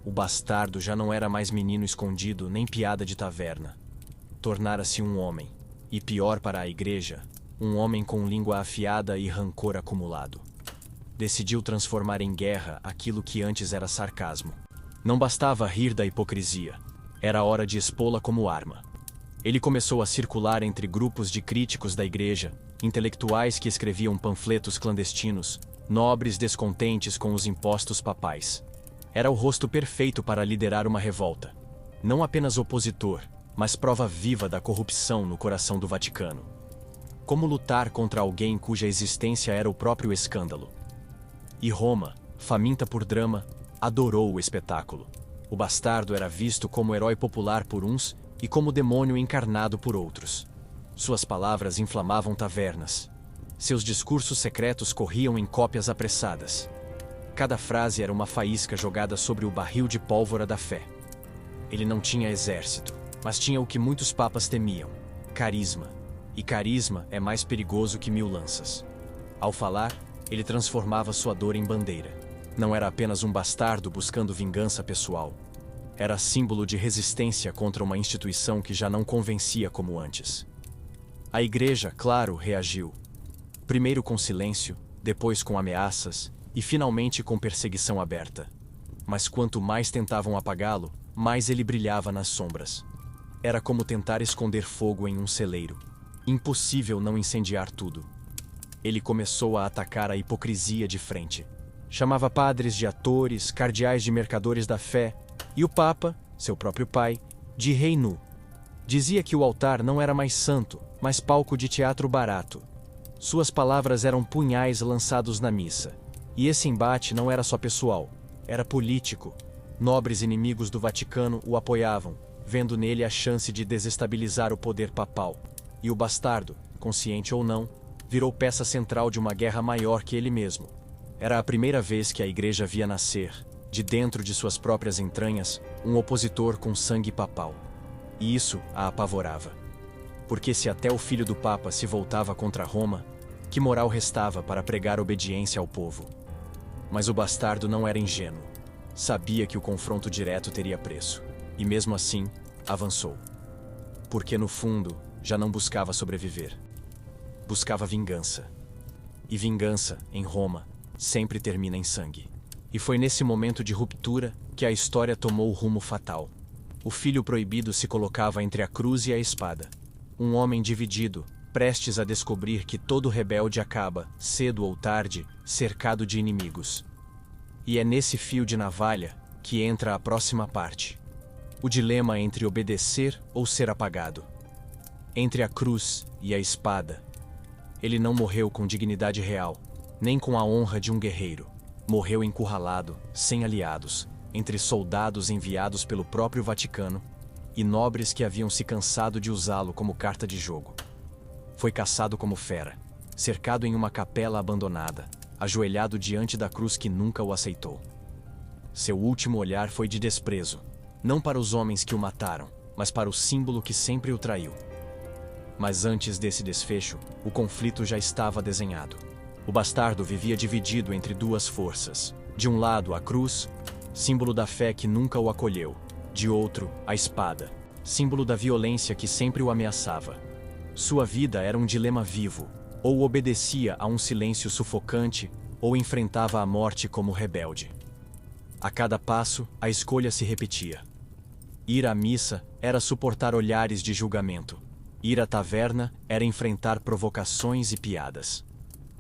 O bastardo já não era mais menino escondido nem piada de taverna. Tornara-se um homem, e pior para a igreja, um homem com língua afiada e rancor acumulado. Decidiu transformar em guerra aquilo que antes era sarcasmo. Não bastava rir da hipocrisia, era hora de expô-la como arma. Ele começou a circular entre grupos de críticos da igreja, intelectuais que escreviam panfletos clandestinos, nobres descontentes com os impostos papais. Era o rosto perfeito para liderar uma revolta. Não apenas opositor, mas prova viva da corrupção no coração do Vaticano. Como lutar contra alguém cuja existência era o próprio escândalo? E Roma, faminta por drama, adorou o espetáculo. O bastardo era visto como herói popular por uns e como demônio encarnado por outros. Suas palavras inflamavam tavernas. Seus discursos secretos corriam em cópias apressadas. Cada frase era uma faísca jogada sobre o barril de pólvora da fé. Ele não tinha exército, mas tinha o que muitos papas temiam: carisma. E carisma é mais perigoso que 1000 lanças. Ao falar, ele transformava sua dor em bandeira. Não era apenas um bastardo buscando vingança pessoal. Era símbolo de resistência contra uma instituição que já não convencia como antes. A igreja, claro, reagiu. Primeiro com silêncio, depois com ameaças e finalmente com perseguição aberta. Mas quanto mais tentavam apagá-lo, mais ele brilhava nas sombras. Era como tentar esconder fogo em um celeiro. Impossível não incendiar tudo. Ele começou a atacar a hipocrisia de frente. Chamava padres de atores, cardeais de mercadores da fé, e o Papa, seu próprio pai, de rei nu. Dizia que o altar não era mais santo, mas palco de teatro barato. Suas palavras eram punhais lançados na missa. E esse embate não era só pessoal, era político. Nobres inimigos do Vaticano o apoiavam, vendo nele a chance de desestabilizar o poder papal. E o bastardo, consciente ou não, virou peça central de uma guerra maior que ele mesmo. Era a primeira vez que a igreja via nascer, de dentro de suas próprias entranhas, um opositor com sangue papal. E isso a apavorava. Porque se até o filho do Papa se voltava contra Roma, que moral restava para pregar obediência ao povo? Mas o bastardo não era ingênuo. Sabia que o confronto direto teria preço. E mesmo assim, avançou. Porque no fundo, já não buscava sobreviver. Buscava vingança. E vingança, em Roma, sempre termina em sangue. E foi nesse momento de ruptura que a história tomou o rumo fatal. O filho proibido se colocava entre a cruz e a espada. Um homem dividido, prestes a descobrir que todo rebelde acaba, cedo ou tarde, cercado de inimigos. E é nesse fio de navalha que entra a próxima parte. O dilema entre obedecer ou ser apagado. Entre a cruz e a espada. Ele não morreu com dignidade real, nem com a honra de um guerreiro. Morreu encurralado, sem aliados, entre soldados enviados pelo próprio Vaticano e nobres que haviam se cansado de usá-lo como carta de jogo. Foi caçado como fera, cercado em uma capela abandonada, ajoelhado diante da cruz que nunca o aceitou. Seu último olhar foi de desprezo, não para os homens que o mataram, mas para o símbolo que sempre o traiu. Mas antes desse desfecho, o conflito já estava desenhado. O bastardo vivia dividido entre duas forças. De um lado, a cruz, símbolo da fé que nunca o acolheu. De outro, a espada, símbolo da violência que sempre o ameaçava. Sua vida era um dilema vivo, Ou obedecia a um silêncio sufocante, ou enfrentava a morte como rebelde. A cada passo, a escolha se repetia. Ir à missa era suportar olhares de julgamento. Ir à taverna era enfrentar provocações e piadas.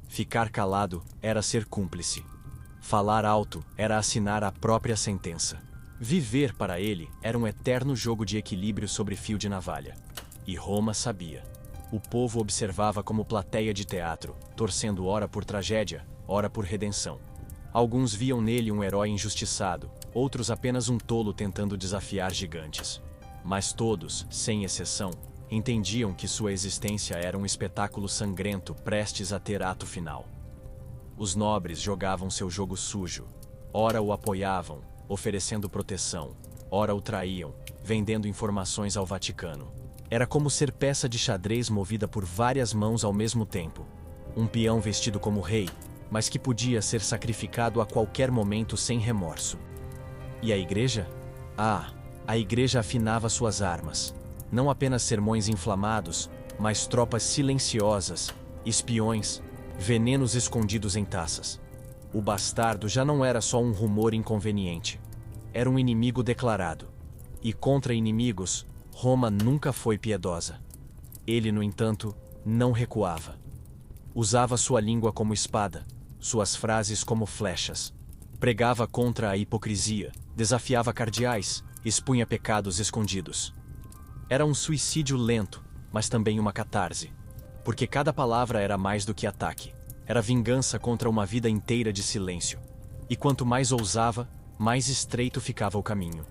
Ficar calado era ser cúmplice. Falar alto era assinar a própria sentença. Viver para ele era um eterno jogo de equilíbrio sobre fio de navalha. E Roma sabia. O povo observava como plateia de teatro, torcendo ora por tragédia, ora por redenção. Alguns viam nele um herói injustiçado, outros apenas um tolo tentando desafiar gigantes. Mas todos, sem exceção, entendiam que sua existência era um espetáculo sangrento prestes a ter ato final. Os nobres jogavam seu jogo sujo. Ora o apoiavam, oferecendo proteção, ora o traíam, vendendo informações ao Vaticano. Era como ser peça de xadrez movida por várias mãos ao mesmo tempo. Um peão vestido como rei, mas que podia ser sacrificado a qualquer momento sem remorso. E a igreja? A igreja afinava suas armas. Não apenas sermões inflamados, mas tropas silenciosas, espiões, venenos escondidos em taças. O bastardo já não era só um rumor inconveniente. Era um inimigo declarado. E contra inimigos, Roma nunca foi piedosa. Ele, no entanto, não recuava. Usava sua língua como espada, suas frases como flechas. Pregava contra a hipocrisia, desafiava cardeais, expunha pecados escondidos. Era um suicídio lento, mas também uma catarse. Porque cada palavra era mais do que ataque. Era vingança contra uma vida inteira de silêncio. E quanto mais ousava, mais estreito ficava o caminho.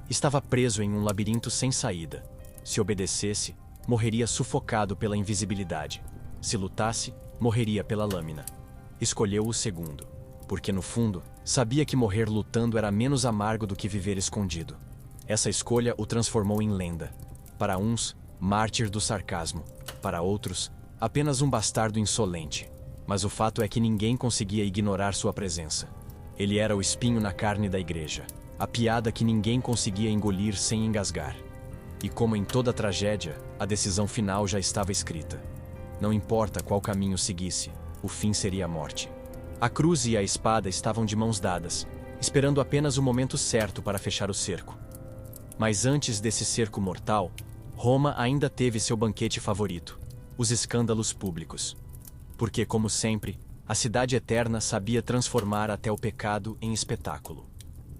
Estava preso em um labirinto sem saída. Se obedecesse, morreria sufocado pela invisibilidade. Se lutasse, morreria pela lâmina. Escolheu o segundo, porque no fundo, sabia que morrer lutando era menos amargo do que viver escondido. Essa escolha o transformou em lenda. Para uns, mártir do sarcasmo. Para outros, apenas um bastardo insolente. Mas o fato é que ninguém conseguia ignorar sua presença. Ele era o espinho na carne da igreja. A piada que ninguém conseguia engolir sem engasgar. E como em toda tragédia, a decisão final já estava escrita. Não importa qual caminho seguisse, o fim seria a morte. A cruz e a espada estavam de mãos dadas, esperando apenas o momento certo para fechar o cerco. Mas antes desse cerco mortal, Roma ainda teve seu banquete favorito, os escândalos públicos. Porque, como sempre, a cidade eterna sabia transformar até o pecado em espetáculo.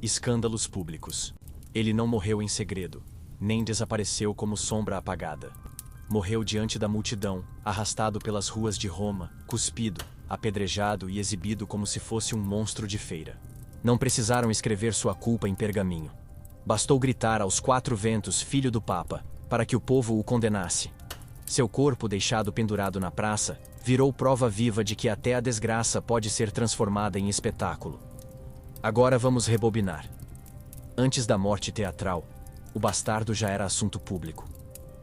Escândalos públicos. Ele não morreu em segredo, nem desapareceu como sombra apagada. Morreu diante da multidão, arrastado pelas ruas de Roma, cuspido, apedrejado e exibido como se fosse um monstro de feira. Não precisaram escrever sua culpa em pergaminho. Bastou gritar aos quatro ventos, filho do Papa, para que o povo o condenasse. Seu corpo, deixado pendurado na praça, virou prova viva de que até a desgraça pode ser transformada em espetáculo. Agora vamos rebobinar. Antes da morte teatral, o bastardo já era assunto público.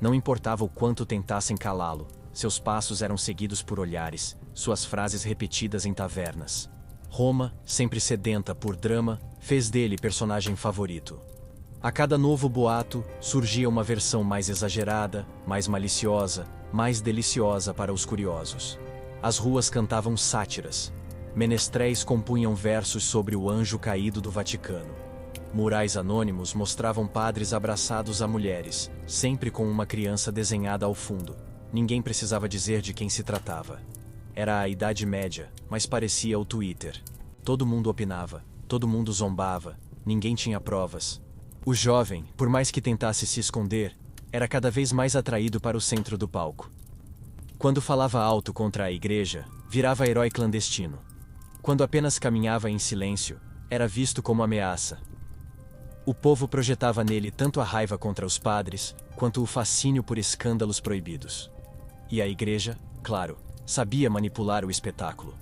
Não importava o quanto tentassem calá-lo, seus passos eram seguidos por olhares, suas frases repetidas em tavernas. Roma, sempre sedenta por drama, fez dele personagem favorito. A cada novo boato, surgia uma versão mais exagerada, mais maliciosa, mais deliciosa para os curiosos. As ruas cantavam sátiras. Menestréis compunham versos sobre o anjo caído do Vaticano. Murais anônimos mostravam padres abraçados a mulheres, sempre com uma criança desenhada ao fundo. Ninguém precisava dizer de quem se tratava. Era a Idade Média, mas parecia o Twitter. Todo mundo opinava, todo mundo zombava, ninguém tinha provas. O jovem, por mais que tentasse se esconder, era cada vez mais atraído para o centro do palco. Quando falava alto contra a igreja, virava herói clandestino. Quando apenas caminhava em silêncio, era visto como ameaça. O povo projetava nele tanto a raiva contra os padres, quanto o fascínio por escândalos proibidos. E a igreja, claro, sabia manipular o espetáculo.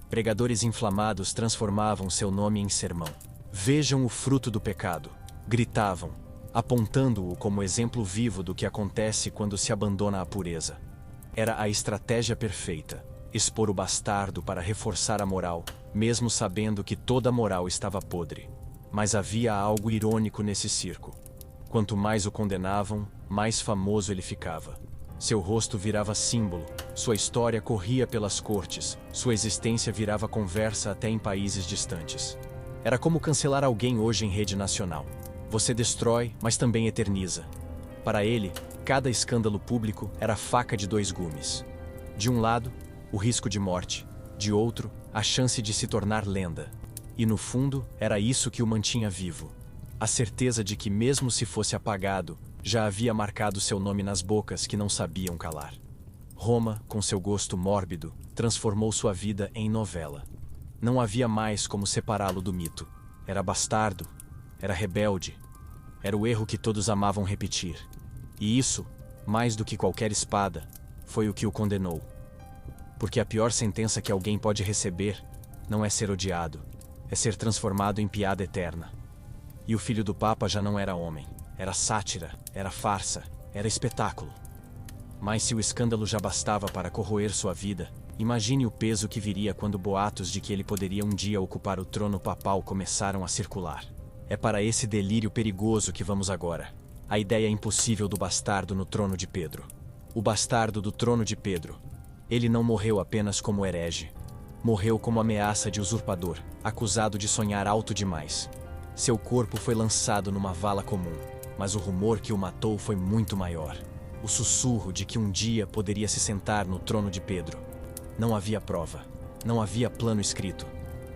Pregadores inflamados transformavam seu nome em sermão. Vejam o fruto do pecado, gritavam, apontando-o como exemplo vivo do que acontece quando se abandona a pureza. Era a estratégia perfeita, expor o bastardo para reforçar a moral, mesmo sabendo que toda a moral estava podre. Mas havia algo irônico nesse circo. Quanto mais o condenavam, mais famoso ele ficava. Seu rosto virava símbolo, sua história corria pelas cortes, sua existência virava conversa até em países distantes. Era como cancelar alguém hoje em rede nacional. Você destrói, mas também eterniza. Para ele, cada escândalo público era faca de dois gumes. De um lado, o risco de morte, de outro, a chance de se tornar lenda. E no fundo, era isso que o mantinha vivo. A certeza de que, mesmo se fosse apagado, já havia marcado seu nome nas bocas que não sabiam calar. Roma, com seu gosto mórbido, transformou sua vida em novela. Não havia mais como separá-lo do mito. Era bastardo, era rebelde, era o erro que todos amavam repetir. E isso, mais do que qualquer espada, foi o que o condenou. Porque a pior sentença que alguém pode receber não é ser odiado, é ser transformado em piada eterna. E o filho do Papa já não era homem. Era sátira, era farsa, era espetáculo. Mas se o escândalo já bastava para corroer sua vida, imagine o peso que viria quando boatos de que ele poderia um dia ocupar o trono papal começaram a circular. É para esse delírio perigoso que vamos agora. A ideia impossível do bastardo no trono de Pedro. O bastardo do trono de Pedro. Ele não morreu apenas como herege. Morreu como ameaça de usurpador, acusado de sonhar alto demais. Seu corpo foi lançado numa vala comum, mas o rumor que o matou foi muito maior. O sussurro de que um dia poderia se sentar no trono de Pedro. Não havia prova, não havia plano escrito.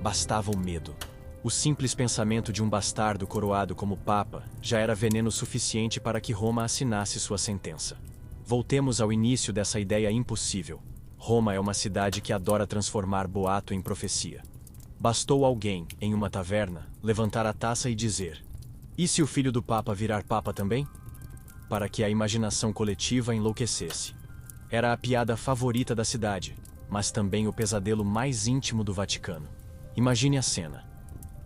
Bastava o medo. O simples pensamento de um bastardo coroado como Papa já era veneno suficiente para que Roma assinasse sua sentença. Voltemos ao início dessa ideia impossível. Roma é uma cidade que adora transformar boato em profecia. Bastou alguém, em uma taverna, levantar a taça e dizer: "E se o filho do Papa virar Papa também?" Para que a imaginação coletiva enlouquecesse. Era a piada favorita da cidade, mas também o pesadelo mais íntimo do Vaticano. Imagine a cena.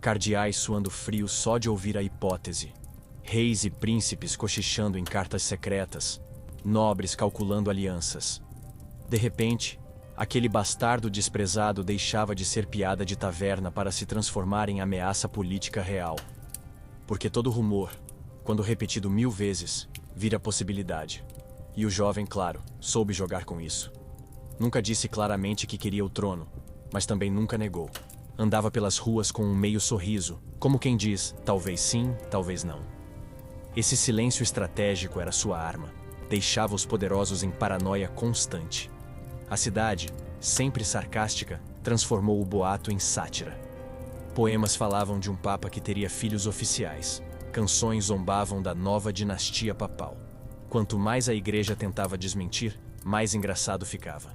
Cardeais suando frio só de ouvir a hipótese. Reis e príncipes cochichando em cartas secretas. Nobres calculando alianças. De repente, aquele bastardo desprezado deixava de ser piada de taverna para se transformar em ameaça política real. Porque todo rumor, quando repetido 1000 vezes, vira possibilidade. E o jovem, claro, soube jogar com isso. Nunca disse claramente que queria o trono, mas também nunca negou. Andava pelas ruas com um meio sorriso, como quem diz, talvez sim, talvez não. Esse silêncio estratégico era sua arma. Deixava os poderosos em paranoia constante. A cidade, sempre sarcástica, transformou o boato em sátira. Poemas falavam de um papa que teria filhos oficiais. Canções zombavam da nova dinastia papal. Quanto mais a igreja tentava desmentir, mais engraçado ficava.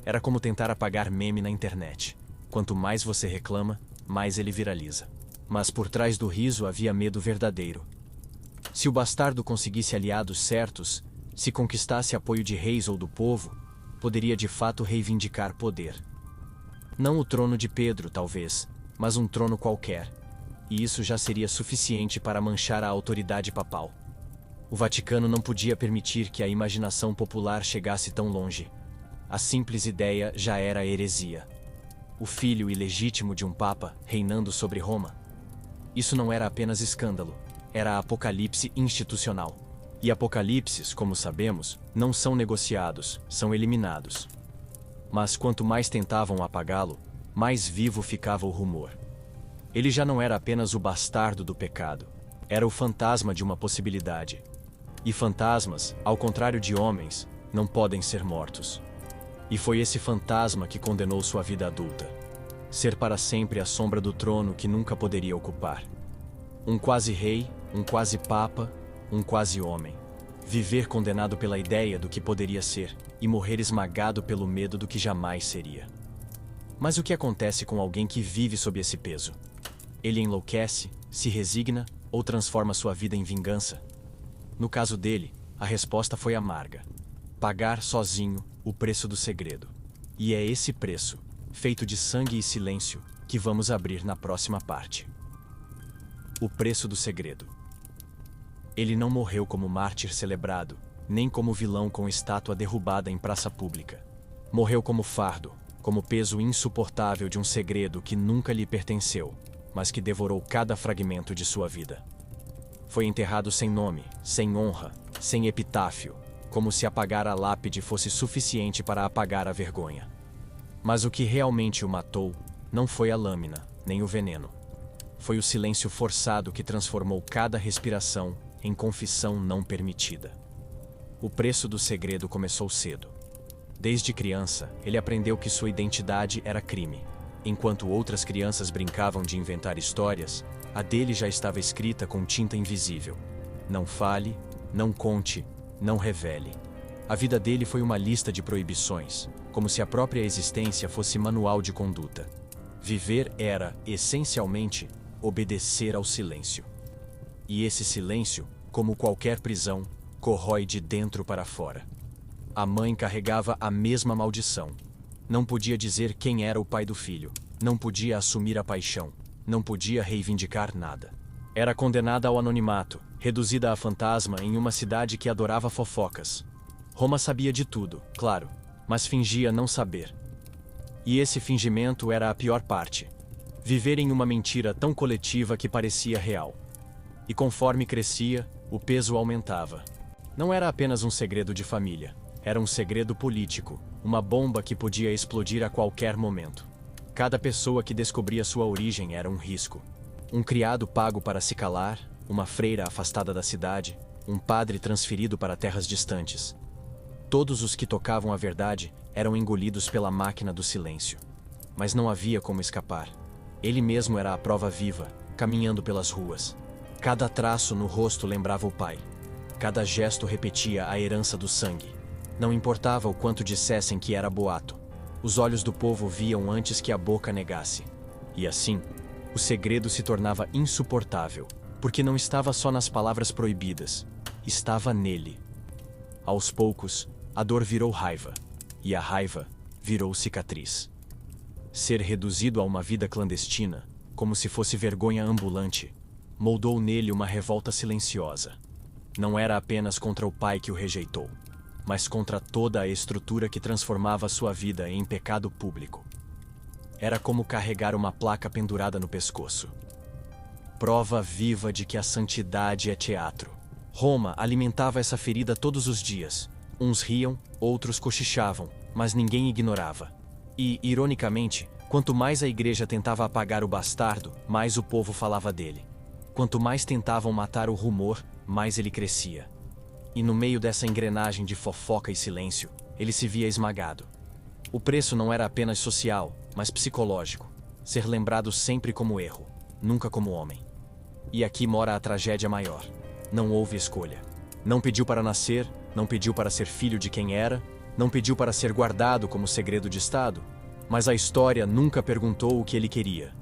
Era como tentar apagar meme na internet. Quanto mais você reclama, mais ele viraliza. Mas por trás do riso havia medo verdadeiro. Se o bastardo conseguisse aliados certos, se conquistasse apoio de reis ou do povo, poderia de fato reivindicar poder. Não o trono de Pedro, talvez, mas um trono qualquer. E isso já seria suficiente para manchar a autoridade papal. O Vaticano não podia permitir que a imaginação popular chegasse tão longe. A simples ideia já era heresia. O filho ilegítimo de um papa reinando sobre Roma. Isso não era apenas escândalo, era apocalipse institucional. E apocalipses, como sabemos, não são negociados, são eliminados. Mas quanto mais tentavam apagá-lo, mais vivo ficava o rumor. Ele já não era apenas o bastardo do pecado, era o fantasma de uma possibilidade. E fantasmas, ao contrário de homens, não podem ser mortos. E foi esse fantasma que condenou sua vida adulta. Ser para sempre a sombra do trono que nunca poderia ocupar. Um quase rei, um quase papa, um quase homem. Viver condenado pela ideia do que poderia ser e morrer esmagado pelo medo do que jamais seria. Mas o que acontece com alguém que vive sob esse peso? Ele enlouquece, se resigna ou transforma sua vida em vingança? No caso dele, a resposta foi amarga. Pagar sozinho o preço do segredo. E é esse preço, feito de sangue e silêncio, que vamos abrir na próxima parte. O preço do segredo. Ele não morreu como mártir celebrado, nem como vilão com estátua derrubada em praça pública. Morreu como fardo, como peso insuportável de um segredo que nunca lhe pertenceu, mas que devorou cada fragmento de sua vida. Foi enterrado sem nome, sem honra, sem epitáfio, como se apagar a lápide fosse suficiente para apagar a vergonha. Mas o que realmente o matou não foi a lâmina, nem o veneno. Foi o silêncio forçado que transformou cada respiração em confissão não permitida. O preço do segredo começou cedo. Desde criança, ele aprendeu que sua identidade era crime. Enquanto outras crianças brincavam de inventar histórias, a dele já estava escrita com tinta invisível. Não fale, não conte, não revele. A vida dele foi uma lista de proibições, como se a própria existência fosse manual de conduta. Viver era, essencialmente, obedecer ao silêncio. E esse silêncio, como qualquer prisão, corrói de dentro para fora. A mãe carregava a mesma maldição. Não podia dizer quem era o pai do filho, não podia assumir a paixão, não podia reivindicar nada. Era condenada ao anonimato, reduzida a fantasma em uma cidade que adorava fofocas. Roma sabia de tudo, claro, mas fingia não saber. E esse fingimento era a pior parte. Viver em uma mentira tão coletiva que parecia real. E conforme crescia, o peso aumentava. Não era apenas um segredo de família. Era um segredo político, uma bomba que podia explodir a qualquer momento. Cada pessoa que descobria sua origem era um risco. Um criado pago para se calar, uma freira afastada da cidade, um padre transferido para terras distantes. Todos os que tocavam a verdade eram engolidos pela máquina do silêncio. Mas não havia como escapar. Ele mesmo era a prova viva, caminhando pelas ruas. Cada traço no rosto lembrava o pai. Cada gesto repetia a herança do sangue. Não importava o quanto dissessem que era boato. Os olhos do povo viam antes que a boca negasse. E assim, o segredo se tornava insuportável, porque não estava só nas palavras proibidas, estava nele. Aos poucos, a dor virou raiva, e a raiva virou cicatriz. Ser reduzido a uma vida clandestina, como se fosse vergonha ambulante, moldou nele uma revolta silenciosa. Não era apenas contra o pai que o rejeitou, mas contra toda a estrutura que transformava sua vida em pecado público. Era como carregar uma placa pendurada no pescoço. Prova viva de que a santidade é teatro. Roma alimentava essa ferida todos os dias. Uns riam, outros cochichavam, mas ninguém ignorava. E, ironicamente, quanto mais a igreja tentava apagar o bastardo, mais o povo falava dele. Quanto mais tentavam matar o rumor, mais ele crescia. E no meio dessa engrenagem de fofoca e silêncio, ele se via esmagado. O preço não era apenas social, mas psicológico. Ser lembrado sempre como erro, nunca como homem. E aqui mora a tragédia maior. Não houve escolha. Não pediu para nascer, não pediu para ser filho de quem era, não pediu para ser guardado como segredo de Estado, mas a história nunca perguntou o que ele queria.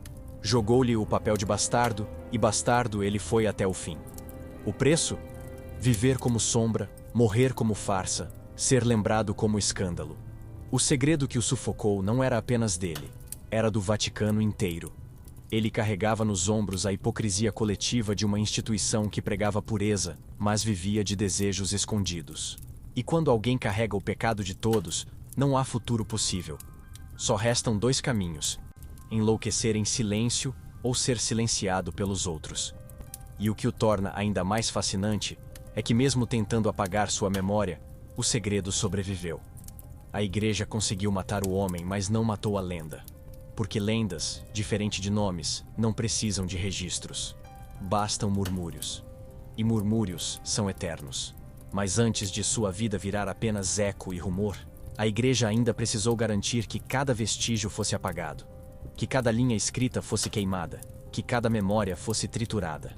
Jogou-lhe o papel de bastardo, e bastardo ele foi até o fim. O preço? Viver como sombra, morrer como farsa, ser lembrado como escândalo. O segredo que o sufocou não era apenas dele, era do Vaticano inteiro. Ele carregava nos ombros a hipocrisia coletiva de uma instituição que pregava pureza, mas vivia de desejos escondidos. E quando alguém carrega o pecado de todos, não há futuro possível. Só restam dois caminhos: enlouquecer em silêncio ou ser silenciado pelos outros. E o que o torna ainda mais fascinante é que, mesmo tentando apagar sua memória, o segredo sobreviveu. A igreja conseguiu matar o homem, mas não matou a lenda. Porque lendas, diferente de nomes, não precisam de registros. Bastam murmúrios. E murmúrios são eternos. Mas antes de sua vida virar apenas eco e rumor, a igreja ainda precisou garantir que cada vestígio fosse apagado, que cada linha escrita fosse queimada, que cada memória fosse triturada.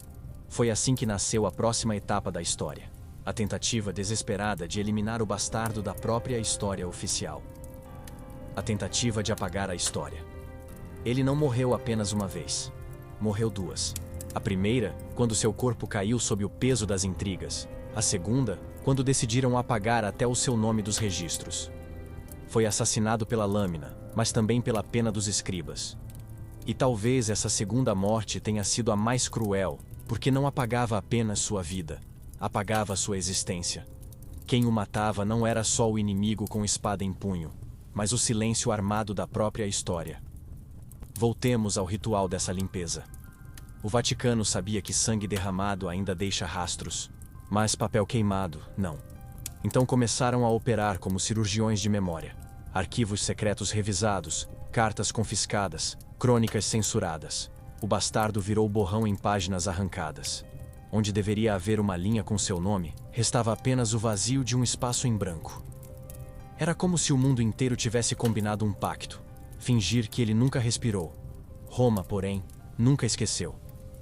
Foi assim que nasceu a próxima etapa da história, a tentativa desesperada de eliminar o bastardo da própria história oficial. A tentativa de apagar a história. Ele não morreu apenas uma vez. Morreu duas. A primeira, quando seu corpo caiu sob o peso das intrigas. A segunda, quando decidiram apagar até o seu nome dos registros. Foi assassinado pela lâmina, mas também pela pena dos escribas. E talvez essa segunda morte tenha sido a mais cruel, porque não apagava apenas sua vida, apagava sua existência. Quem o matava não era só o inimigo com espada em punho, mas o silêncio armado da própria história. Voltemos ao ritual dessa limpeza. O Vaticano sabia que sangue derramado ainda deixa rastros, mas papel queimado, não. Então começaram a operar como cirurgiões de memória. Arquivos secretos revisados, cartas confiscadas, crônicas censuradas. O bastardo virou borrão em páginas arrancadas. Onde deveria haver uma linha com seu nome, restava apenas o vazio de um espaço em branco. Era como se o mundo inteiro tivesse combinado um pacto. Fingir que ele nunca respirou. Roma, porém, nunca esqueceu.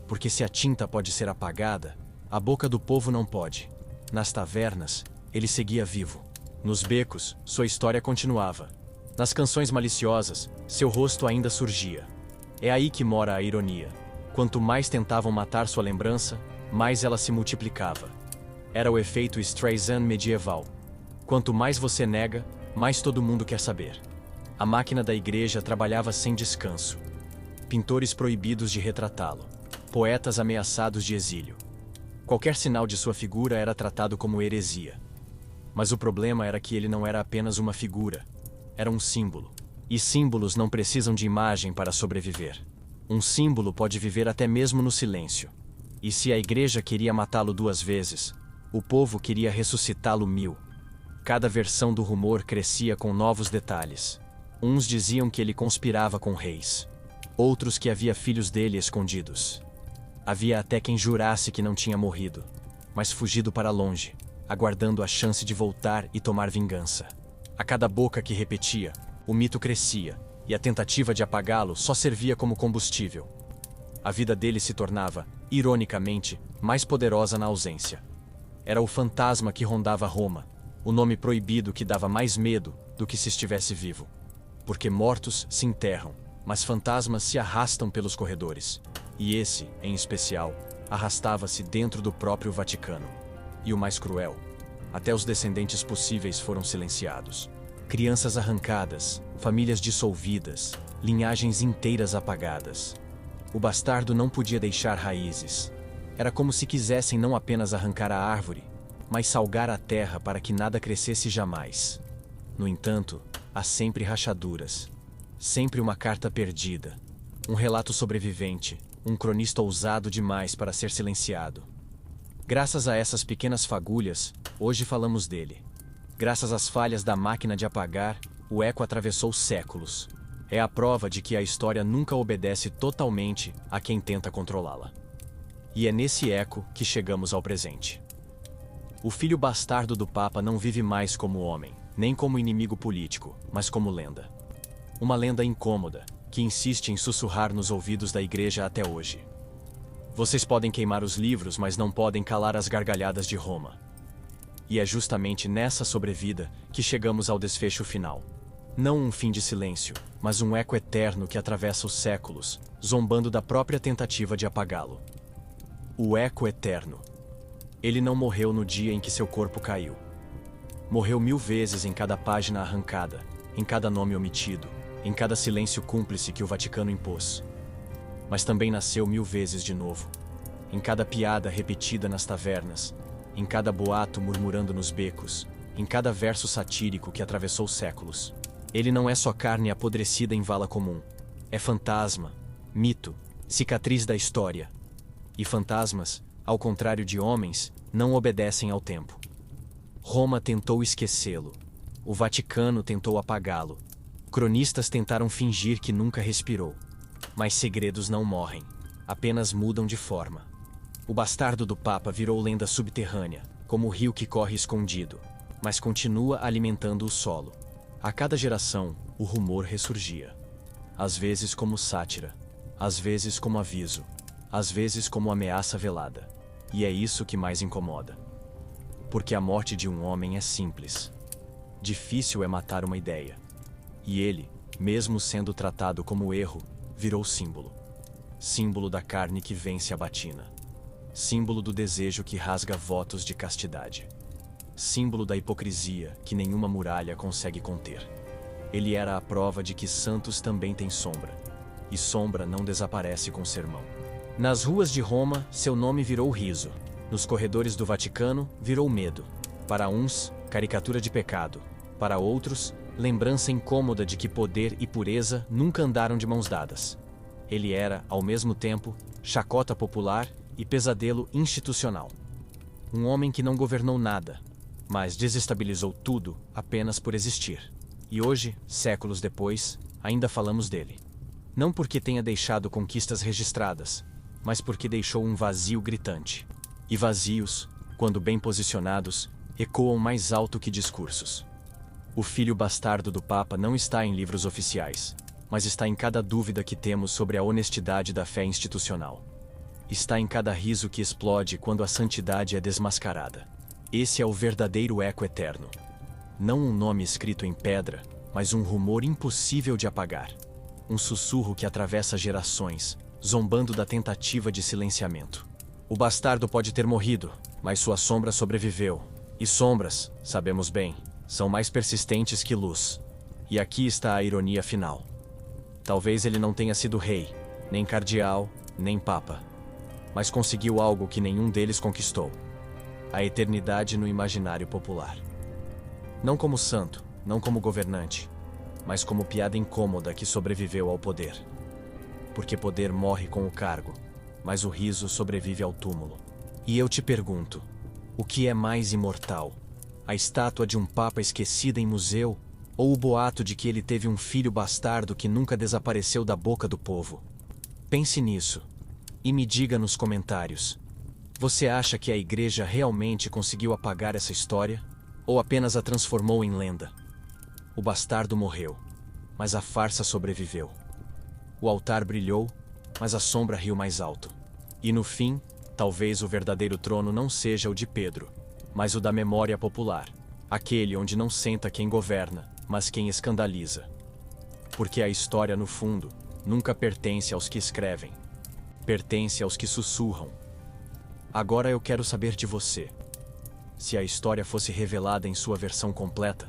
Porque se a tinta pode ser apagada, a boca do povo não pode. Nas tavernas, ele seguia vivo. Nos becos, sua história continuava. Nas canções maliciosas, seu rosto ainda surgia. É aí que mora a ironia. Quanto mais tentavam matar sua lembrança, mais ela se multiplicava. Era o efeito Streisand medieval. Quanto mais você nega, mais todo mundo quer saber. A máquina da igreja trabalhava sem descanso. Pintores proibidos de retratá-lo. Poetas ameaçados de exílio. Qualquer sinal de sua figura era tratado como heresia. Mas o problema era que ele não era apenas uma figura. Era um símbolo. E símbolos não precisam de imagem para sobreviver. Um símbolo pode viver até mesmo no silêncio. E se a igreja queria matá-lo 2 vezes, o povo queria ressuscitá-lo 1000. Cada versão do rumor crescia com novos detalhes. Uns diziam que ele conspirava com reis. Outros que havia filhos dele escondidos. Havia até quem jurasse que não tinha morrido, mas fugido para longe, aguardando a chance de voltar e tomar vingança. A cada boca que repetia, o mito crescia, e a tentativa de apagá-lo só servia como combustível. A vida dele se tornava, ironicamente, mais poderosa na ausência. Era o fantasma que rondava Roma, o nome proibido que dava mais medo do que se estivesse vivo. Porque mortos se enterram, mas fantasmas se arrastam pelos corredores. E esse, em especial, arrastava-se dentro do próprio Vaticano. E o mais cruel, até os descendentes possíveis foram silenciados. Crianças arrancadas, famílias dissolvidas, linhagens inteiras apagadas. O bastardo não podia deixar raízes. Era como se quisessem não apenas arrancar a árvore, mas salgar a terra para que nada crescesse jamais. No entanto, há sempre rachaduras. Sempre uma carta perdida. Um relato sobrevivente. Um cronista ousado demais para ser silenciado. Graças a essas pequenas fagulhas, hoje falamos dele. Graças às falhas da máquina de apagar, o eco atravessou séculos. É a prova de que a história nunca obedece totalmente a quem tenta controlá-la. E é nesse eco que chegamos ao presente. O filho bastardo do Papa não vive mais como homem, nem como inimigo político, mas como lenda. Uma lenda incômoda, que insiste em sussurrar nos ouvidos da igreja até hoje. Vocês podem queimar os livros, mas não podem calar as gargalhadas de Roma. E é justamente nessa sobrevida que chegamos ao desfecho final. Não um fim de silêncio, mas um eco eterno que atravessa os séculos, zombando da própria tentativa de apagá-lo. O eco eterno. Ele não morreu no dia em que seu corpo caiu. Morreu 1000 vezes em cada página arrancada, em cada nome omitido, em cada silêncio cúmplice que o Vaticano impôs. Mas também nasceu 1000 vezes de novo, em cada piada repetida nas tavernas, em cada boato murmurando nos becos, em cada verso satírico que atravessou séculos. Ele não é só carne apodrecida em vala comum. É fantasma, mito, cicatriz da história. E fantasmas, ao contrário de homens, não obedecem ao tempo. Roma tentou esquecê-lo. O Vaticano tentou apagá-lo. Cronistas tentaram fingir que nunca respirou. Mas segredos não morrem, apenas mudam de forma. O bastardo do Papa virou lenda subterrânea, como o rio que corre escondido, mas continua alimentando o solo. A cada geração, o rumor ressurgia. Às vezes como sátira, às vezes como aviso, às vezes como ameaça velada. E é isso que mais incomoda. Porque a morte de um homem é simples. Difícil é matar uma ideia. E ele, mesmo sendo tratado como erro, virou símbolo. Símbolo da carne que vence a batina. Símbolo do desejo que rasga votos de castidade. Símbolo da hipocrisia que nenhuma muralha consegue conter. Ele era a prova de que santos também têm sombra. E sombra não desaparece com sermão. Nas ruas de Roma, seu nome virou riso. Nos corredores do Vaticano, virou medo. Para uns, caricatura de pecado. Para outros, lembrança incômoda de que poder e pureza nunca andaram de mãos dadas. Ele era, ao mesmo tempo, chacota popular e pesadelo institucional. Um homem que não governou nada, mas desestabilizou tudo apenas por existir. E hoje, séculos depois, ainda falamos dele. Não porque tenha deixado conquistas registradas, mas porque deixou um vazio gritante. E vazios, quando bem posicionados, ecoam mais alto que discursos. O filho bastardo do Papa não está em livros oficiais, mas está em cada dúvida que temos sobre a honestidade da fé institucional. Está em cada riso que explode quando a santidade é desmascarada. Esse é o verdadeiro eco eterno. Não um nome escrito em pedra, mas um rumor impossível de apagar. Um sussurro que atravessa gerações, zombando da tentativa de silenciamento. O bastardo pode ter morrido, mas sua sombra sobreviveu. E sombras, sabemos bem, são mais persistentes que luz. E aqui está a ironia final. Talvez ele não tenha sido rei, nem cardeal, nem papa. Mas conseguiu algo que nenhum deles conquistou: a eternidade no imaginário popular. Não como santo, não como governante, mas como piada incômoda que sobreviveu ao poder. Porque poder morre com o cargo, mas o riso sobrevive ao túmulo. E eu te pergunto, o que é mais imortal? A estátua de um papa esquecida em museu, ou o boato de que ele teve um filho bastardo que nunca desapareceu da boca do povo? Pense nisso, e me diga nos comentários. Você acha que a igreja realmente conseguiu apagar essa história? Ou apenas a transformou em lenda? O bastardo morreu, mas a farsa sobreviveu. O altar brilhou, mas a sombra riu mais alto. E no fim, talvez o verdadeiro trono não seja o de Pedro, mas o da memória popular. Aquele onde não senta quem governa, mas quem escandaliza. Porque a história, no fundo, nunca pertence aos que escrevem. Pertence aos que sussurram. Agora eu quero saber de você. Se a história fosse revelada em sua versão completa,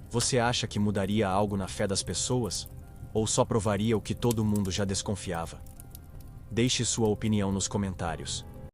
você acha que mudaria algo na fé das pessoas? Ou só provaria o que todo mundo já desconfiava? Deixe sua opinião nos comentários.